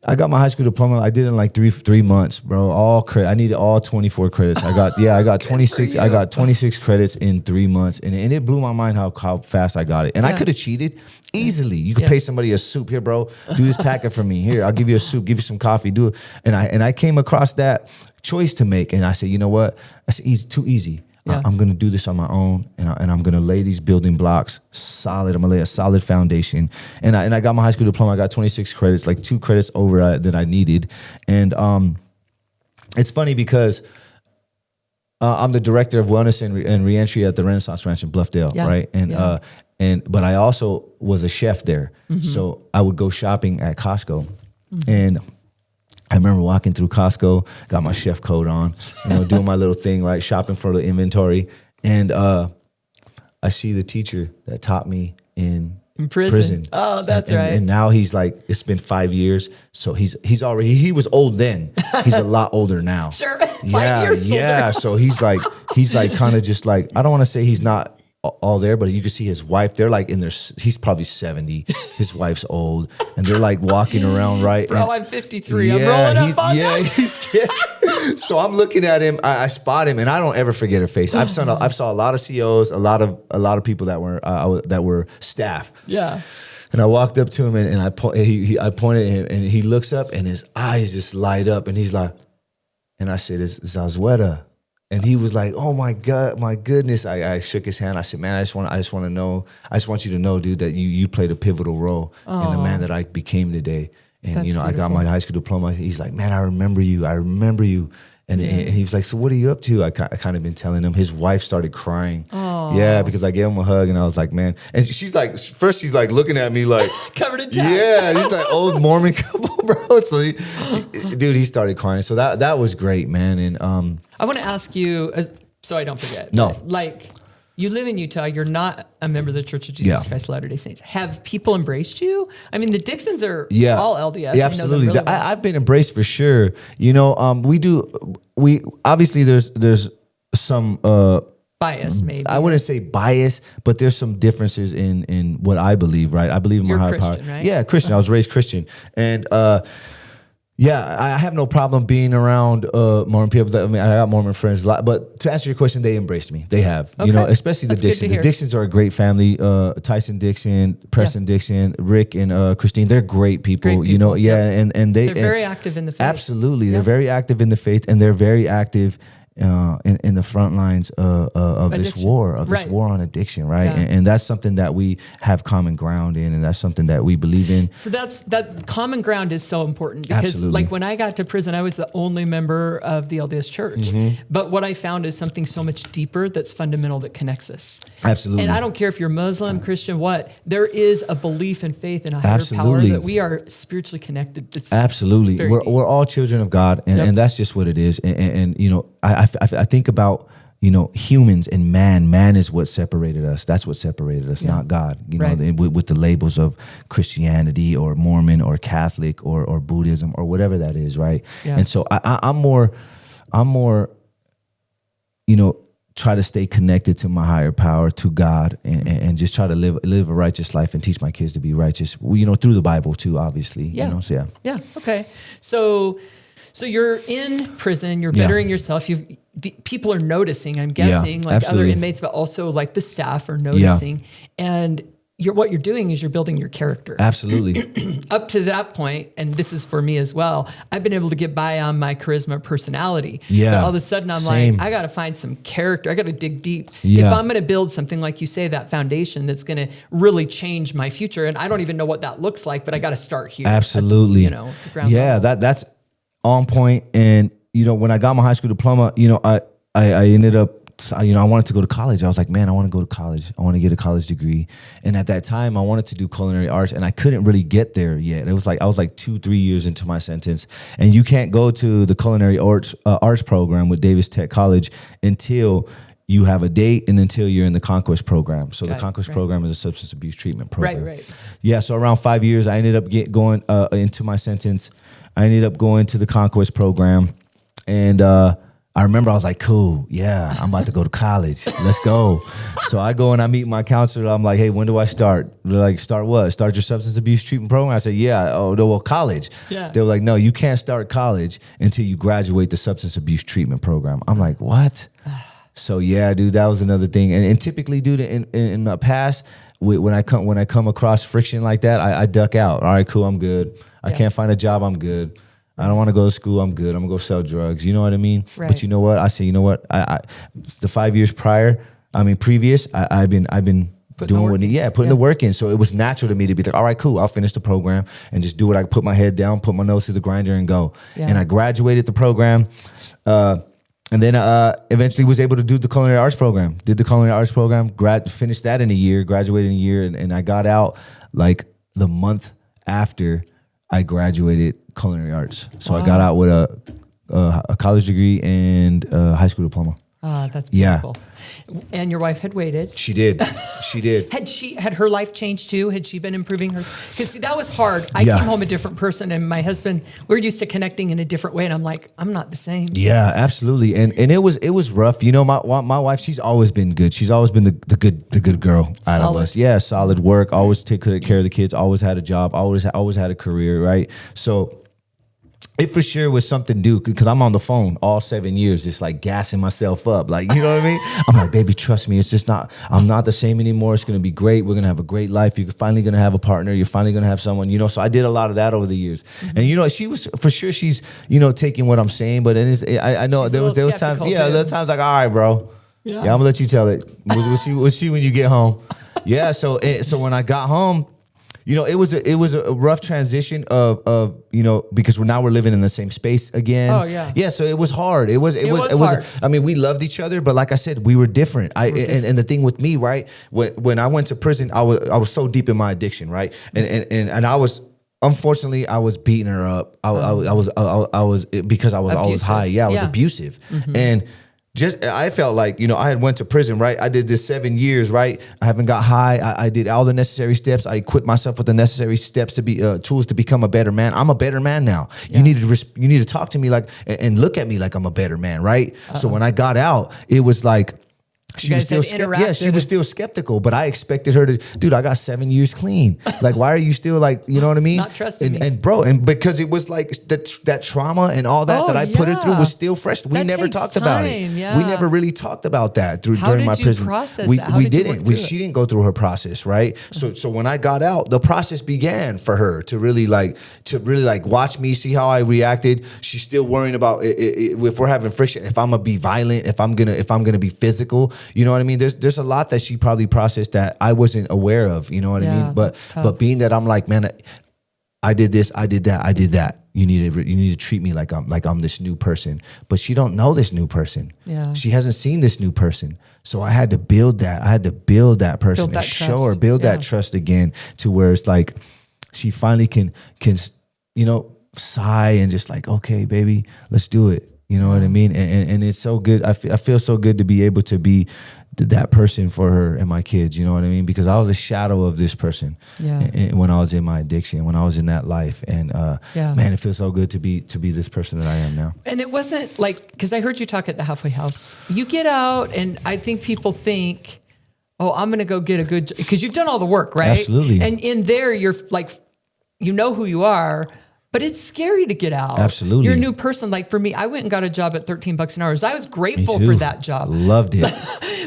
I got my high school diploma. I did it in like three months, bro. All credit. I needed all 24 credits. I got 26. I got 26 credits in 3 months, and it blew my mind how fast I got it. And I could have cheated easily. You could pay somebody a soup here, bro. Do this packet for me. Here, I'll give you a soup. Give you some coffee. Do it. And I came across that choice to make, and I said, you know what? That's easy. Too easy. Yeah. I'm going to do this on my own, and I'm going to lay these building blocks solid. I'm going to lay a solid foundation. And I got my high school diploma. I got 26 credits, like 2 credits over that I needed. And it's funny because I'm the director of wellness and reentry at the Renaissance Ranch in Bluffdale, right? But I also was a chef there. Mm-hmm. So I would go shopping at Costco. Mm-hmm. And I remember walking through Costco, got my chef coat on, doing my little thing, right, shopping for the inventory. And I see the teacher that taught me in In prison. Oh, that's right. And now he's like, it's been 5 years. So he's already, he was old then. He's a lot older now. Sure. 5 years older. So he's like kind of just like, I don't want to say he's not all there, but you can see his wife, they're like in their, he's probably 70. His wife's old and they're like walking around, right? Bro, I'm 53. I'm rolling up on that. He's so I'm looking at him, I spot him and I don't ever forget her face. I've saw a lot of COs, a lot of people that were staff. Yeah. And I walked up to him and I pointed at him and he looks up and his eyes just light up and he's like, and I said, it's Zazueta. And he was like, "Oh my God, my goodness!" I shook his hand. I said, "Man, I just want to know. I just want you to know, dude, that you played a pivotal role in the man that I became today." And That's I got my high school diploma. He's like, "Man, I remember you. And he was like, "So what are you up to?" I kind of been telling him. His wife started crying. Aww. Yeah, because I gave him a hug and I was like, "Man." And she's like, first she's like looking at me like covered in tats. Yeah, he's like old Mormon couple, bro. So he started crying. So that was great, man. And I want to ask you, so I don't forget. No. Like, you live in Utah. You're not a member of the Church of Jesus Christ of Latter-day Saints. Have people embraced you? I mean, the Dixons are all LDS. Yeah, absolutely. Really well. I've been embraced for sure. We obviously there's some bias, maybe. I wouldn't say bias, but there's some differences in what I believe. Right, I believe in my higher power. Right? Yeah, Christian. I was raised Christian, and yeah, I have no problem being around Mormon people. I mean, I got Mormon friends a lot. But to answer your question, they embraced me. They have, especially the Dixons. The Dixons are a great family. Tyson Dixon, Preston Dixon, Rick and Christine. They're great people. And they're very active in the faith. Absolutely, they're very active in the faith, and they're very active in the front lines of this war on addiction, right? Yeah. And that's something that we have common ground in, and that's something that we believe in. So that common ground is so important because, like, when I got to prison, I was the only member of the LDS Church. Mm-hmm. But what I found is something so much deeper that's fundamental that connects us. Absolutely. And I don't care if you're Muslim, Christian, there is a belief and faith in a higher power that we are spiritually connected. That's absolutely. We're all children of God, and that's just what it is. And I think about, humans and man. Man is what separated us. That's what separated us, not God. With the labels of Christianity or Mormon or Catholic or Buddhism or whatever that is, right? Yeah. And so I'm more, try to stay connected to my higher power, to God, and just try to live a righteous life and teach my kids to be righteous. Through the Bible too, obviously. Yeah. Yeah. Okay. So you're in prison, you're bettering yourself. People are noticing, I'm guessing, like other inmates, but also like the staff are noticing. And what you're doing is you're building your character. Absolutely. Up to that point, and this is for me as well, I've been able to get by on my charisma personality. Yeah. But all of a sudden I'm like, I got to find some character. I got to dig deep. Yeah. If I'm going to build something, like you say, that foundation that's going to really change my future. And I don't even know what that looks like, but I got to start here. Absolutely. At the ground level. That's on point. And, when I got my high school diploma, I ended up, I wanted to go to college. I was like, man, I want to go to college. I want to get a college degree. And at that time, I wanted to do culinary arts, and I couldn't really get there yet. It was like I was like 2-3 years into my sentence, and you can't go to the culinary arts program with Davis Tech College until you have a date and until you're in the Conquest program. So the Conquest program is a substance abuse treatment program. Right. Yeah. So around 5 years, I ended up going into my sentence. I ended up going to the Conquest program, and I remember I was like, cool, yeah, I'm about to go to college. Let's go. So I go and I meet my counselor. I'm like, hey, when do I start? They're like, start what? Start your substance abuse treatment program? I said, yeah. Oh, no, well, college. Yeah. They were like, no, you can't start college until you graduate the substance abuse treatment program. I'm like, what? So yeah, dude, that was another thing. And typically, dude, in the past, when I come across friction like that, I duck out. All right, cool, I'm good. I can't find a job, I'm good. I don't want to go to school, I'm good. I'm gonna go sell drugs. You know what I mean? Right. But you know what? I say, I the 5 years previous, I've been doing putting the work in. So it was natural to me to be like, all right, cool, I'll finish the program and just do what I put my head down, put my nose to the grinder and go. Yeah. And I graduated the program. And then eventually was able to do the culinary arts program. Did the culinary arts program, finished that in a year, graduated in a year, and I got out like the month after I graduated culinary arts. So I got out with a college degree and a high school diploma. That's Yeah. beautiful. And your wife had waited. She did. She did. Had her life changed too? Had she been improving hers? Because see, that was hard. I Yeah. came home a different person, and my husband, we're used to connecting in a different way, and I'm like, I'm not the same. Yeah, absolutely. And it was rough. You know, my wife, she's always been good. She's always been the good girl out of us. Yeah, solid work. Always take good care of the kids. Always had a job. Always had a career. Right. So it for sure was something to do because I'm on the phone all 7 years, just like gassing myself up. Like, you know what I mean? I'm like, baby, trust me. It's just I'm not the same anymore. It's going to be great. We're going to have a great life. You're finally going to have a partner. You're finally going to have someone, you know? So I did a lot of that over the years. Mm-hmm. And, you know, she was, for sure, she's, you know, taking what I'm saying, but I know there was times, there were times like, all right, bro. Yeah, I'm going to let you tell it. We'll see when you get home. Yeah. So when I got home, you know, it was a rough transition of you know, because we're living in the same space again. Oh yeah. Yeah, so it was hard. It was hard. I mean, we loved each other, but like I said, we were different. And the thing with me, right? When I went to prison, I was so deep in my addiction, right? And I was, unfortunately, I was beating her up. I was because I was abusive. Always high. Yeah, I was abusive. Mm-hmm. And I felt like, you know, I had went to prison, right? I did this 7 years, right? I haven't got high. I did all the necessary steps. I equipped myself with the necessary steps to be tools to become a better man. I'm a better man now. Yeah. You need to talk to me like and look at me like I'm a better man, right? So when I got out, it was like she was still she was still skeptical, but I expected her to, dude, I got 7 years clean. Like, why are you still like, you know what I mean? Not trusting me. And bro, and because it was like that trauma and all that I put her through was still fresh. We never talked about it. Yeah. We never really talked about that during my prison. Process we that? How we did you didn't. work She didn't go through her process, right? So when I got out, the process began for her to really watch me, see how I reacted. She's still worrying about if we're having friction, if I'm gonna be violent, if I'm gonna be physical. You know what I mean? There's a lot that she probably processed that I wasn't aware of. You know what I mean? But being that I'm like, man, I did this, I did that, I did that. You need to treat me like I'm this new person. But she don't know this new person. Yeah. She hasn't seen this new person. So I had to build that. I had to build that person and show her, build that trust again to where it's like she finally can you know, sigh and just like, okay, baby, let's do it. You know what I mean? And it's so good. I feel so good to be able to be that person for her and my kids. You know what I mean? Because I was a shadow of this person when I was in my addiction, when I was in that life. And man, it feels so good to be this person that I am now. And it wasn't like, because I heard you talk at the halfway house. You get out, and I think people think, oh, I'm going to go get a good job. Because you've done all the work, right? Absolutely. And in there, you're like, you know who you are. But it's scary to get out. Absolutely. You're a new person. Like for me, I went and got a job at $13 an hour. So I was grateful for that job. Loved it.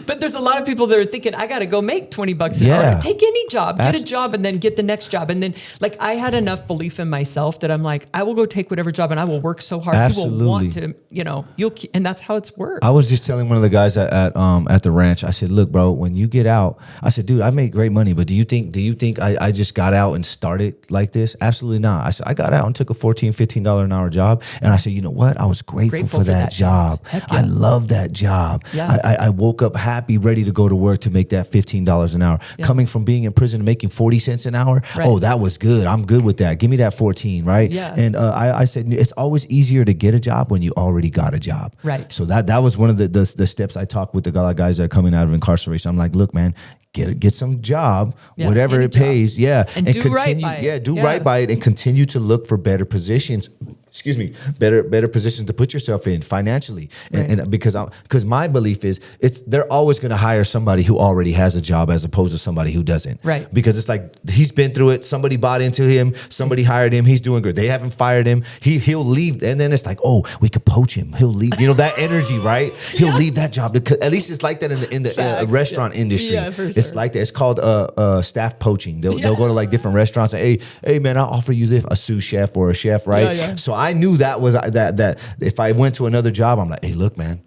But there's a lot of people that are thinking, I got to go make $20 an hour. Take any job, get a job, and then get the next job. And then like I had enough belief in myself that I'm like, I will go take whatever job and I will work so hard. Absolutely. You will want to, you know, and that's how it's worked. I was just telling one of the guys at the ranch, I said, look, bro, when you get out, I said, dude, I make great money, but do you think I just got out and started like this? Absolutely not. I said, I got out and took a $14, $15 an hour job. And I said, you know what? I was grateful for that job. I love that job. Yeah. I woke up happy, ready to go to work to make that $15 an hour. Yeah. Coming from being in prison and making 40 cents an hour. Right. Oh, that was good. I'm good with that. Give me that 14, right? Yeah. And I said, it's always easier to get a job when you already got a job. Right. So that was one of the steps I talked with the guys that are coming out of incarceration. I'm like, look, man, get some job, whatever it pays. Yeah. And do continue, right by it. Right by it and continue to look for better positions. Better positions to put yourself in financially. And because my belief is they're always going to hire somebody who already has a job as opposed to somebody who doesn't. Right. Because it's like he's been through it. Somebody bought into him. Somebody hired him. He's doing good. They haven't fired him. He'll leave. And then it's like, oh, we could poach him. He'll leave. You know, that energy, right? He'll leave that job. At least it's like that in the restaurant industry. Yeah, for sure. It's like that. It's called staff poaching. They'll go to like different restaurants and, hey man, I'll offer you this, a sous chef or a chef, right? Yeah. So I knew that was that if I went to another job, I'm like, hey, look, man,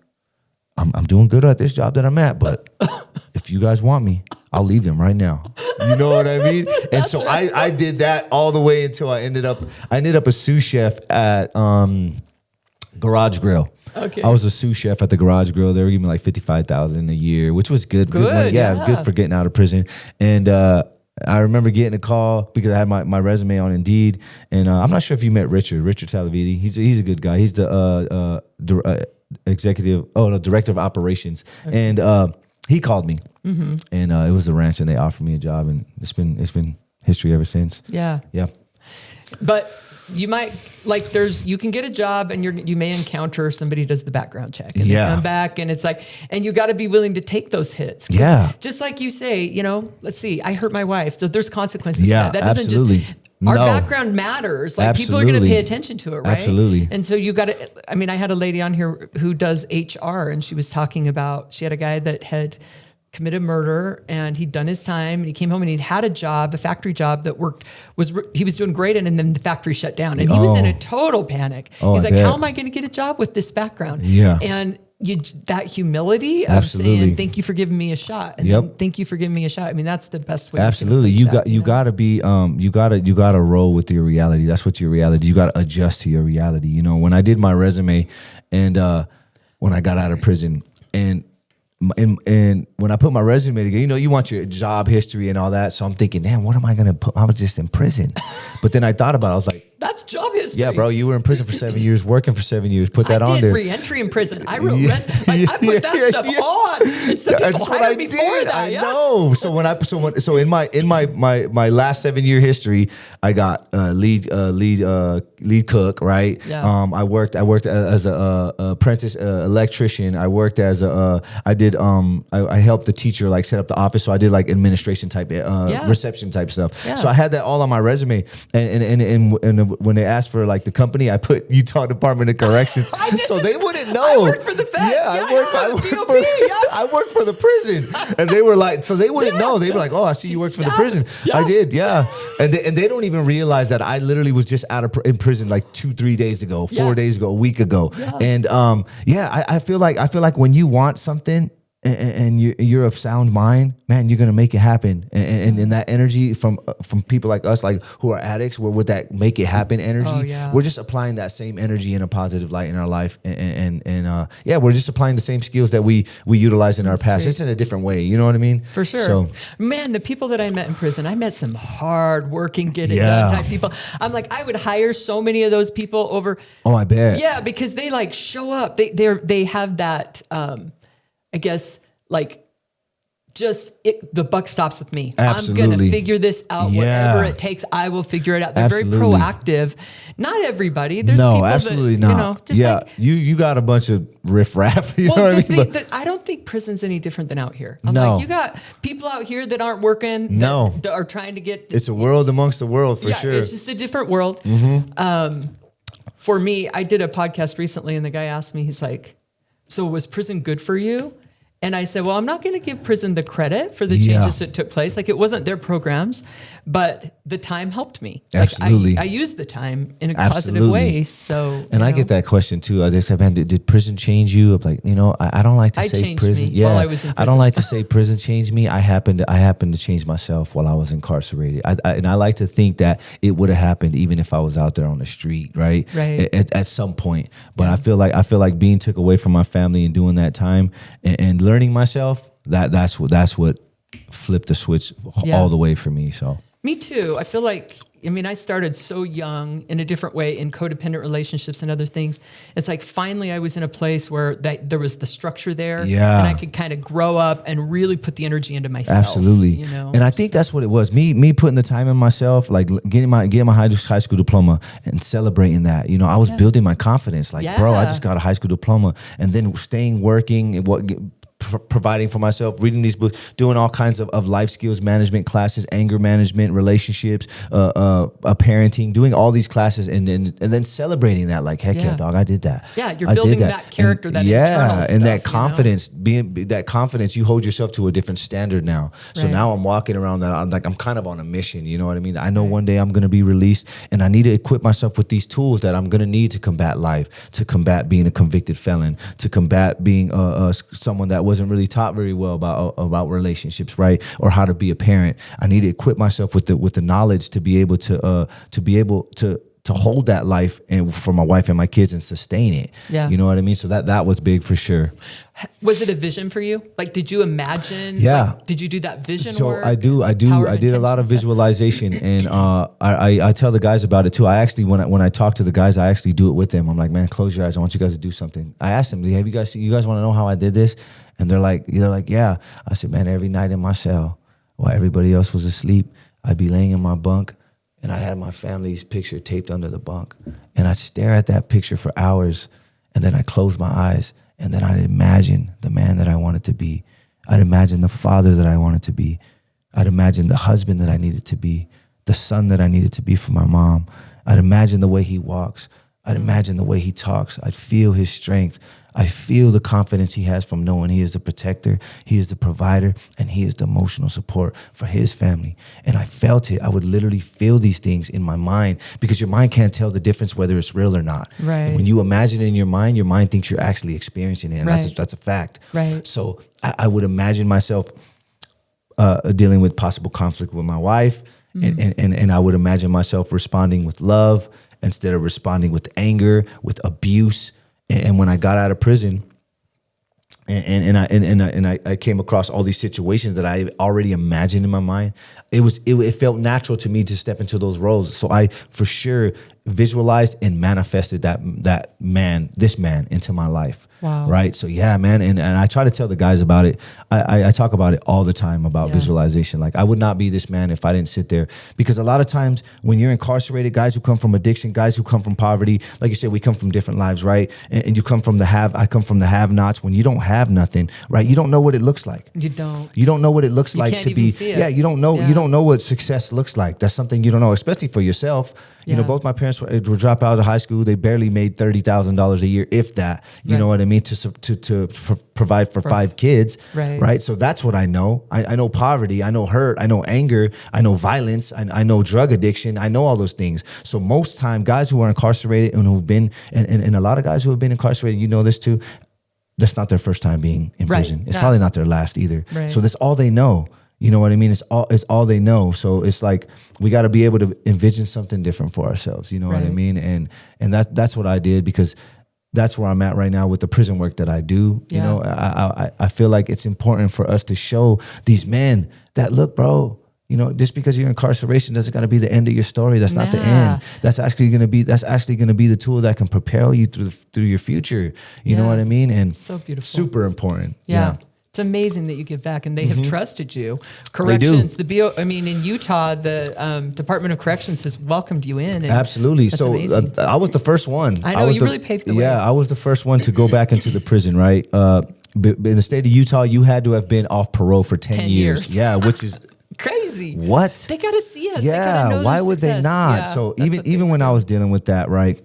I'm doing good at this job that I'm at, but if you guys want me, I'll leave them right now. You know what I mean? And so right. I did that all the way until I ended up a sous chef at Garage Grill. Okay. I was a sous chef at the Garage Grill. They were giving me like $55,000 a year, which was good money. Yeah, good for getting out of prison. And I remember getting a call because I had my resume on Indeed, and I'm not sure if you met Richard Talavidi. He's a good guy. He's the director of operations, and he called me, and it was the ranch, and they offered me a job, and it's been history ever since. Yeah. But you might you can get a job and you may encounter somebody does the background check and they come back and it's like, and you got to be willing to take those hits. Yeah. Just like you say, let's see, I hurt my wife. So there's consequences. Yeah, to that. That doesn't absolutely. just, our background matters. Like people are going to pay attention to it, right? Absolutely. And so you got to, I had a lady on here who does HR and she was talking about, she had a guy that had committed murder and he'd done his time and he came home and he'd had a job, a factory job that he was doing great. And then the factory shut down and he was in a total panic. He's like, how am I going to get a job with this background? Yeah. And that humility of saying, thank you for giving me a shot. And then, thank you for giving me a shot. That's the best way. Absolutely. You got to roll with your reality. That's what your reality, you got to adjust to your reality. When I did my resume and when I got out of prison and when I put my resume together, you want your job history and all that. So I'm thinking, damn, what am I going to put? I was just in prison. But then I thought about it. I was like, that's job history. Yeah, bro, you were in prison for 7 years, working for 7 years. Put that on there. I did re-entry in prison. I wrote I put that stuff on. And some people hired me for that. I know. So in my last 7 year history, I got lead cook, right? Yeah. I worked as a apprentice electrician. I worked as I helped the teacher like set up the office. So I did like administration type, reception type stuff. Yeah. So I had that all on my resume. And when they asked for like the company, I put Utah Department of Corrections, so they wouldn't know. I worked for the feds. Yeah, I worked for the prison, and they were like, so they wouldn't know. They were like, oh, I see you worked for the prison. Yeah. I did, yeah. And they don't even realize that I literally was just in prison like 2-3 days ago, 4 days ago, a week ago, and I feel like when you want something. And you're of sound mind, man, you're gonna make it happen. And that energy from people like us, like who are addicts, where with that make it happen energy, we're just applying that same energy in a positive light in our life, and we're just applying the same skills that we utilize in our past, just in a different way. You know what I mean? For sure. So, man, the people that I met in prison, I met some hard working, get it done type people. I'm like, I would hire so many of those people over. Oh, I bet. Yeah, because they like show up. They have that. I guess like the buck stops with me. Absolutely. I'm going to figure this out. Whatever it takes, I will figure it out. They're very proactive. Not everybody. There's people absolutely that, not. You got a bunch of riffraff. You know what I mean? I don't think prison's any different than out here. I'm like, you got people out here that aren't working. That are trying to get. It's a world amongst the world for sure. It's just a different world. For me, I did a podcast recently, and the guy asked me, he's like, "So was prison good for you?" And I said, well, I'm not going to give prison the credit for the changes that took place. Like, it wasn't their programs, but the time helped me. Absolutely. Like, I used the time in a positive way. So, and I get that question too. They said, man, did prison change you? I'm like, I don't like to say prison. While I was in prison. I don't like to say prison changed me. I happened to change myself while I was incarcerated. And I like to think that it would have happened even if I was out there on the street, right? Right. At some point. But I feel like being took away from my family and doing that time and learning myself, that's what flipped the switch all the way for me. So me too. I feel like, I started so young in a different way in codependent relationships and other things. It's like finally I was in a place where there was the structure there, and I could kind of grow up and really put the energy into myself. Absolutely, and I think that's what it was. Me putting the time in myself, like getting my high school diploma and celebrating that. I was building my confidence. Like, bro, I just got a high school diploma, and then staying working providing for myself, reading these books, doing all kinds of life skills management classes, anger management, relationships, parenting, doing all these classes, and then celebrating that, like, heck yeah, dog, I did that. Yeah, you're building that character, and, that internal and stuff, that confidence, being that confidence, you hold yourself to a different standard now. So now I'm walking around that, I'm kind of on a mission, you know what I mean? I know one day I'm going to be released, and I need to equip myself with these tools that I'm going to need to combat life, to combat being a convicted felon, to combat being someone that wasn't really taught very well about relationships, right? Or how to be a parent. I need to equip myself with the knowledge to be able to to hold that life and for my wife and my kids and sustain it. Yeah. You know what I mean? So that was big for sure. Was it a vision for you? Like, did you imagine? Yeah. Like, did you do that vision So work? I did a lot of visualization, and I tell the guys about it too. I actually, when I talk to the guys, I actually do it with them. I'm like, man, close your eyes. I want you guys to do something. I asked them, have you guys want to know how I did this? And they're like, yeah. I said, man, every night in my cell while everybody else was asleep, I'd be laying in my bunk, and I had my family's picture taped under the bunk, and I'd stare at that picture for hours, and then I'd close my eyes, and then I'd imagine the man that I wanted to be. I'd imagine the father that I wanted to be. I'd imagine the husband that I needed to be, the son that I needed to be for my mom. I'd imagine the way he walks. I'd imagine the way he talks. I'd feel his strength. I feel the confidence he has from knowing he is the protector, he is the provider, and he is the emotional support for his family. And I felt it. I would literally feel these things in my mind, because your mind can't tell the difference whether it's real or not. Right. And when you imagine it in your mind thinks you're actually experiencing it, and that's a fact. Right. So I would imagine myself dealing with possible conflict with my wife, and I would imagine myself responding with love instead of responding with anger, with abuse. And when I got out of prison, and I came across all these situations that I already imagined in my mind, it felt natural to me to step into those roles. So I for sure visualized and manifested this man into my life. Wow. Right. So yeah, man. And I try to tell the guys about it. I talk about it all the time about visualization. Like, I would not be this man if I didn't sit there, because a lot of times when you're incarcerated, guys who come from addiction, guys who come from poverty, like you said, we come from different lives, right? And you come from I come from the have-nots. When you don't have nothing, right? You don't know what it looks like. You don't. You don't know what it looks like to be. Yeah. You don't know. You don't know what success looks like. That's something you don't know, especially for yourself. You know, both my parents were dropouts of high school. They barely made $30,000 a year, if that. You know what I mean? To provide for 5 kids, right? So that's what I know. I know poverty. I know hurt. I know anger. I know violence. I know drug addiction. I know all those things. So most time, guys who are incarcerated and who've been, and a lot of guys who have been incarcerated, you know this too, that's not their first time being in prison. It's probably not their last either. So that's all they know. You know what I mean? It's all they know. So it's like, we got to be able to envision something different for ourselves. You know what I mean? And that's what I did, because that's where I'm at right now with the prison work that I do. You know, I feel like it's important for us to show these men that, look, bro, you know, just because you're in incarceration doesn't got to be the end of your story. That's not the end. That's actually going to be the tool that can propel you through your future. You know what I mean? And so beautiful. Super important. Yeah. It's amazing that you give back, and they have trusted you. Corrections, in Utah, the Department of Corrections has welcomed you in. And absolutely. So I was the first one. I know, you really paved the way. Yeah, I was the first one to go back into the prison, right? In the state of Utah, you had to have been off parole for 10 years. Yeah, which is crazy. What? They got to see us. Yeah, why would they not? Yeah, so even when I was dealing with that, right,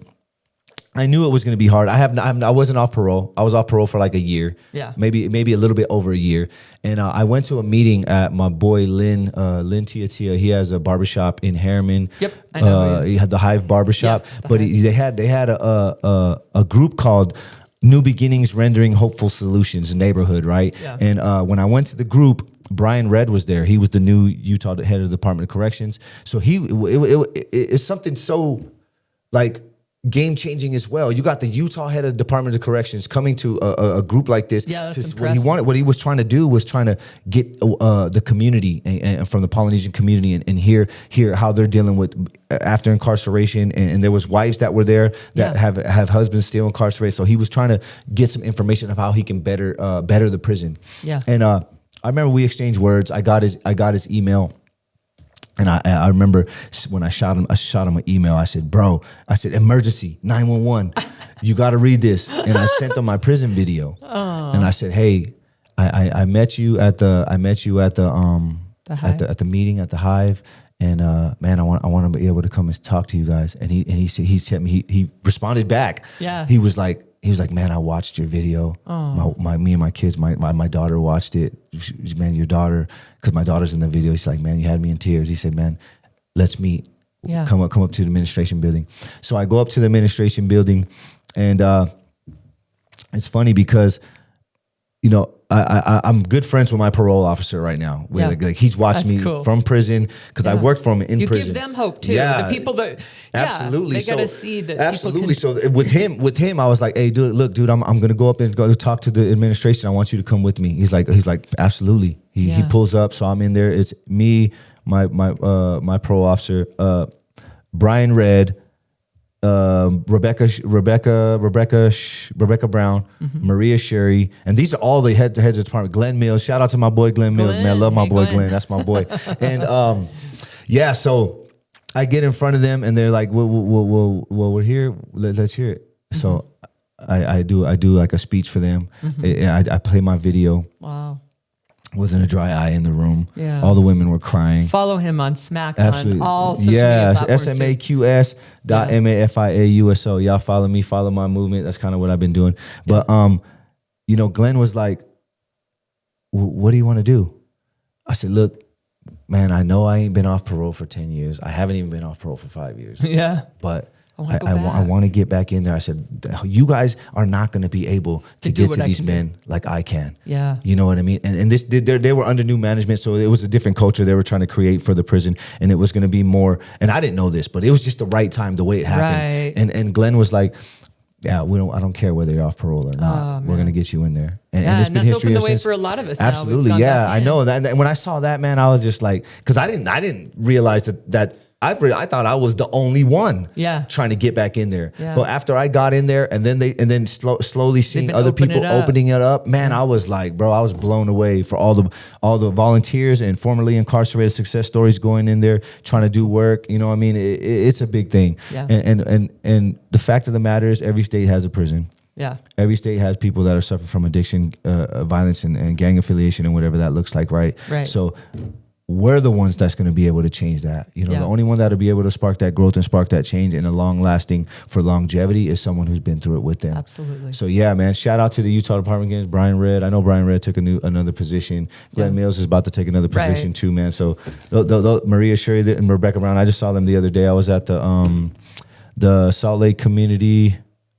I knew it was going to be hard. I wasn't off parole. I was off parole for like a year. Yeah. Maybe a little bit over a year. And I went to a meeting at my boy Lynn Tia. He has a barbershop in Harriman. Yep. I know he had the Hive barbershop. Yep, but they had a group called New Beginnings Rendering Hopeful Solutions neighborhood, right? Yeah. And when I went to the group, Brian Redd was there. He was the new Utah head of the Department of Corrections. So it's something so like game-changing as well. You got the Utah head of Department of Corrections coming to a group like this. Yeah, that's what he was trying to do was trying to get the community and from the Polynesian community and hear how they're dealing with after incarceration. And there was wives that were there that have husbands still incarcerated. So he was trying to get some information of how he can better the prison. Yeah. And I remember we exchanged words. I got his email. And I remember when I shot him an email. I said, bro, emergency, 911. You got to read this. And I sent him my prison video. Oh. And I said, hey, I met you at the meeting at the Hive. And man, I want to be able to come and talk to you guys. And he responded back. Yeah. He was like, man, I watched your video. Oh. Me and my kids, my daughter watched it. Man, your daughter, because my daughter's in the video. He's like, man, you had me in tears. He said, man, let's meet. Yeah. Come up to the administration building. So I go up to the administration building, and it's funny because, you know, I'm good friends with my parole officer right now. Yeah. Like he's watching That's me cool. from prison because I worked for him in you prison. give them hope too. Yeah, The people that absolutely. they got to see that. Absolutely. People can, So with him, I was like, hey, dude, I'm gonna go up and go talk to the administration. I want you to come with me. He's like, absolutely. He pulls up, so I'm in there. It's me, my parole officer, Brian Red, Rebecca Brown, Maria Sherry, and these are all the heads of the department. Glenn Mills, shout out to my boy Glenn Mills, man. I love my boy Glenn. That's my boy. And so I get in front of them, and they're like, "Well, we're here. Let's hear it." So I do like a speech for them. I play my video. wow. Wasn't a dry eye in the room. Yeah. All the women were crying. Follow him on Smacks Absolutely. on all social media platforms. SMAQS.MAFIAUSO. Y'all follow me, follow my movement. That's kind of what I've been doing. But Glenn was like, what do you want to do? I said, look, man, I know I ain't been off parole for 10 years. I haven't even been off parole for 5 years. Yeah. But I want to get back in there. I said, you guys are not going to be able to get to these men like I can. Yeah. You know what I mean? And they were under new management, so it was a different culture they were trying to create for the prison, and it was going to be more, and I didn't know this, but it was just the right time, the way it happened. Right. And Glenn was like, yeah, I don't care whether you're off parole or not. We're going to get you in there. And it's been that's history opened the way since. for a lot of us. Absolutely. Yeah, I know that. And when I saw that, man, I was just like, because I didn't realize that I thought I was the only one trying to get back in there. Yeah. But after I got in there and then slowly seeing other people opening it up, man, I was like, bro, I was blown away for all the volunteers and formerly incarcerated success stories going in there, trying to do work. You know what I mean? It's a big thing. Yeah. And the fact of the matter is every state has a prison. Yeah. Every state has people that are suffering from addiction, violence, and gang affiliation and whatever that looks like, right? Right. So we're the ones that's going to be able to change that. The only one that'll be able to spark that growth and spark that change in a long lasting for longevity is someone who's been through it with them. Absolutely. So yeah, man, shout out to the Utah Department against Brian Red. I know Brian Red took another position. Glenn Mills is about to take another position too, man. So Maria Sherry and Rebecca Brown, I just saw them the other day. I was at the Salt Lake Community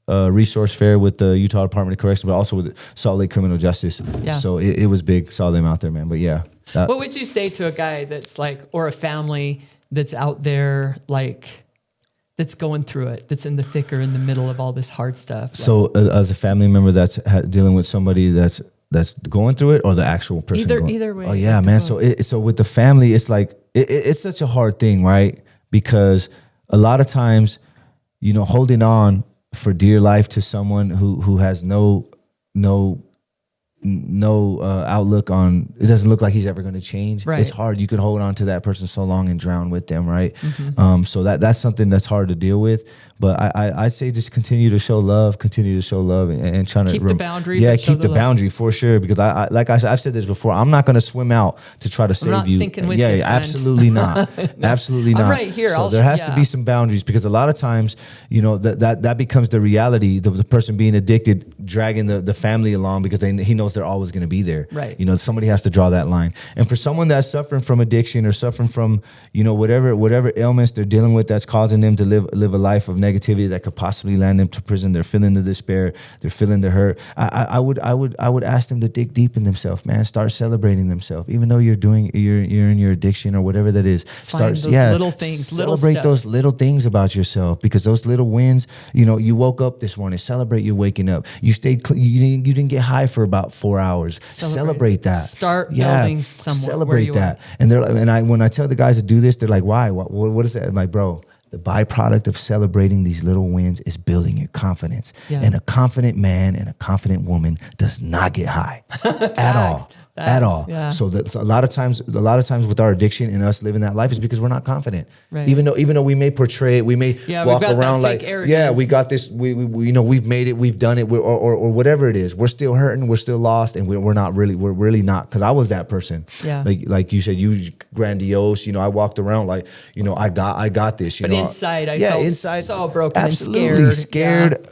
Resource Fair with the Utah Department of Corrections, but also with Salt Lake Criminal Justice. Yeah. So it was big. Saw them out there, man. But yeah. What would you say to a guy that's like, or a family that's out there, like, that's going through it, that's in the thick or in the middle of all this hard stuff? So as a family member that's dealing with somebody that's going through it, or the actual person? Either way. Oh yeah, man. So with the family, it's like it's such a hard thing, right? Because a lot of times, holding on for dear life to someone who has no outlook on, it doesn't look like he's ever going to change. Right. It's hard. You could hold on to that person so long and drown with them, right? Mm-hmm. So that's something that's hard to deal with. But I say just continue to show love, and trying to keep the boundary. Yeah, keep the boundary for sure. Because I've said this before, I'm not going to swim out to try to save not you. Sinking with yeah, you, absolutely not. No. Absolutely not. I'm right here. So there has to be some boundaries, because a lot of times, that becomes the reality. The person being addicted, dragging the family along because he knows they're always going to be there. Right. Somebody has to draw that line. And for someone that's suffering from addiction or suffering from, whatever ailments they're dealing with that's causing them to live a life of negativity that could possibly land them to prison, they're feeling the despair, they're feeling the hurt. I would ask them to dig deep in themselves, man. Start celebrating themselves, even though you're in your addiction or whatever that is. Find those little things, celebrate those little things about yourself, because those little wins. You woke up this morning, celebrate you waking up. You stayed, you didn't get high for about 4 hours. Celebrate that. Start building somewhere. Celebrate that. When I tell the guys to do this, they're like, why? What is that? I'm like, bro, the byproduct of celebrating these little wins is building your confidence. Yeah. And a confident man and a confident woman does not get high at all. At all. Yeah. So that's a lot of times with our addiction and us living that life is because we're not confident. Right. Even though we may portray it, we may walk around like, we got this, we've made it, we've done it, or whatever it is. We're still hurting, we're still lost, and we're really not. Because I was that person. Yeah. Like you said, you grandiose. I walked around like, I got this. But inside, I felt so broken absolutely and scared,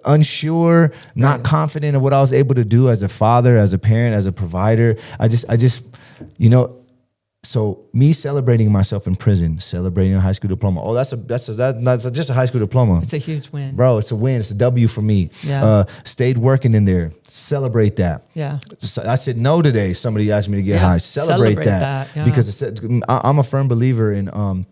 unsure, not confident of what I was able to do as a father, as a parent, as a provider. I just, So me celebrating myself in prison, celebrating a high school diploma. Oh, that's just a high school diploma. It's a huge win. Bro, it's a win. It's a W for me. Yeah. Stayed working in there. Celebrate that. Yeah. So I said no today. Somebody asked me to get high. Celebrate that. Yeah. Because I'm a firm believer in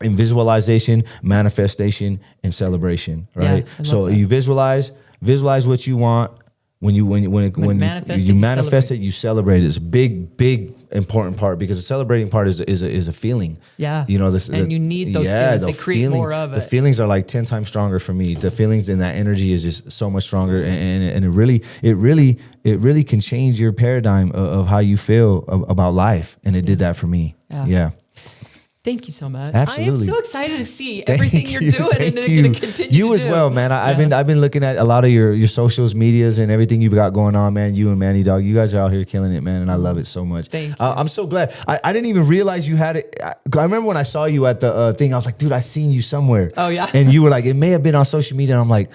visualization, manifestation, and celebration. Right. Yeah, So you visualize what you want. When you manifest it, you celebrate it. It's a big important part, because the celebrating part is a feeling. Yeah. You know, you need those feelings. They create more of it. The feelings are like 10 times stronger for me. The feelings and that energy is just so much stronger, and it really can change your paradigm of how you feel about life. And it did that for me. Yeah. Thank you so much. Absolutely. I am so excited to see everything you're doing, and then you. going to continue. You as well, man. I've been looking at a lot of your socials, medias, and everything you've got going on, man. You and Manny Dog, you guys are out here killing it, man, and I love it so much. Thank you. I'm so glad. I didn't even realize you had it. I remember when I saw you at the thing, I was like, dude, I seen you somewhere. Oh yeah. And you were like, it may have been on social media, and I'm like,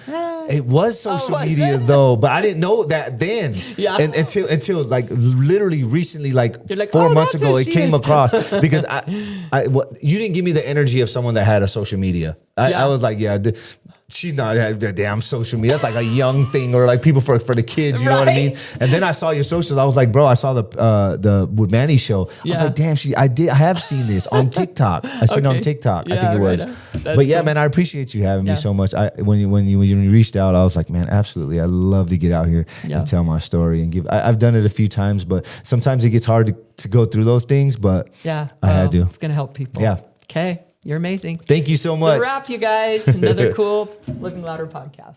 it was social media though, but I didn't know that then. Yeah. And until like literally recently, like 4 months ago, it came is. across because you didn't give me the energy of someone that had a social media. I was like, yeah, she's not the damn social media. That's like a young thing, or like people for the kids. You know what I mean? And then I saw your socials. I was like, bro, I saw the with Manny show. I was like, damn, I have seen this on TikTok. I seen it on TikTok. I think it was. But yeah, man, I appreciate you having me so much. When you reached out, I was like, man, absolutely. I love to get out here and tell my story and give. I've done it a few times, but sometimes it gets hard to go through those things. But I had to. It's gonna help people. Yeah. Okay. You're amazing. Thank you so much. It's a wrap, you guys. Another cool Living Louder podcast.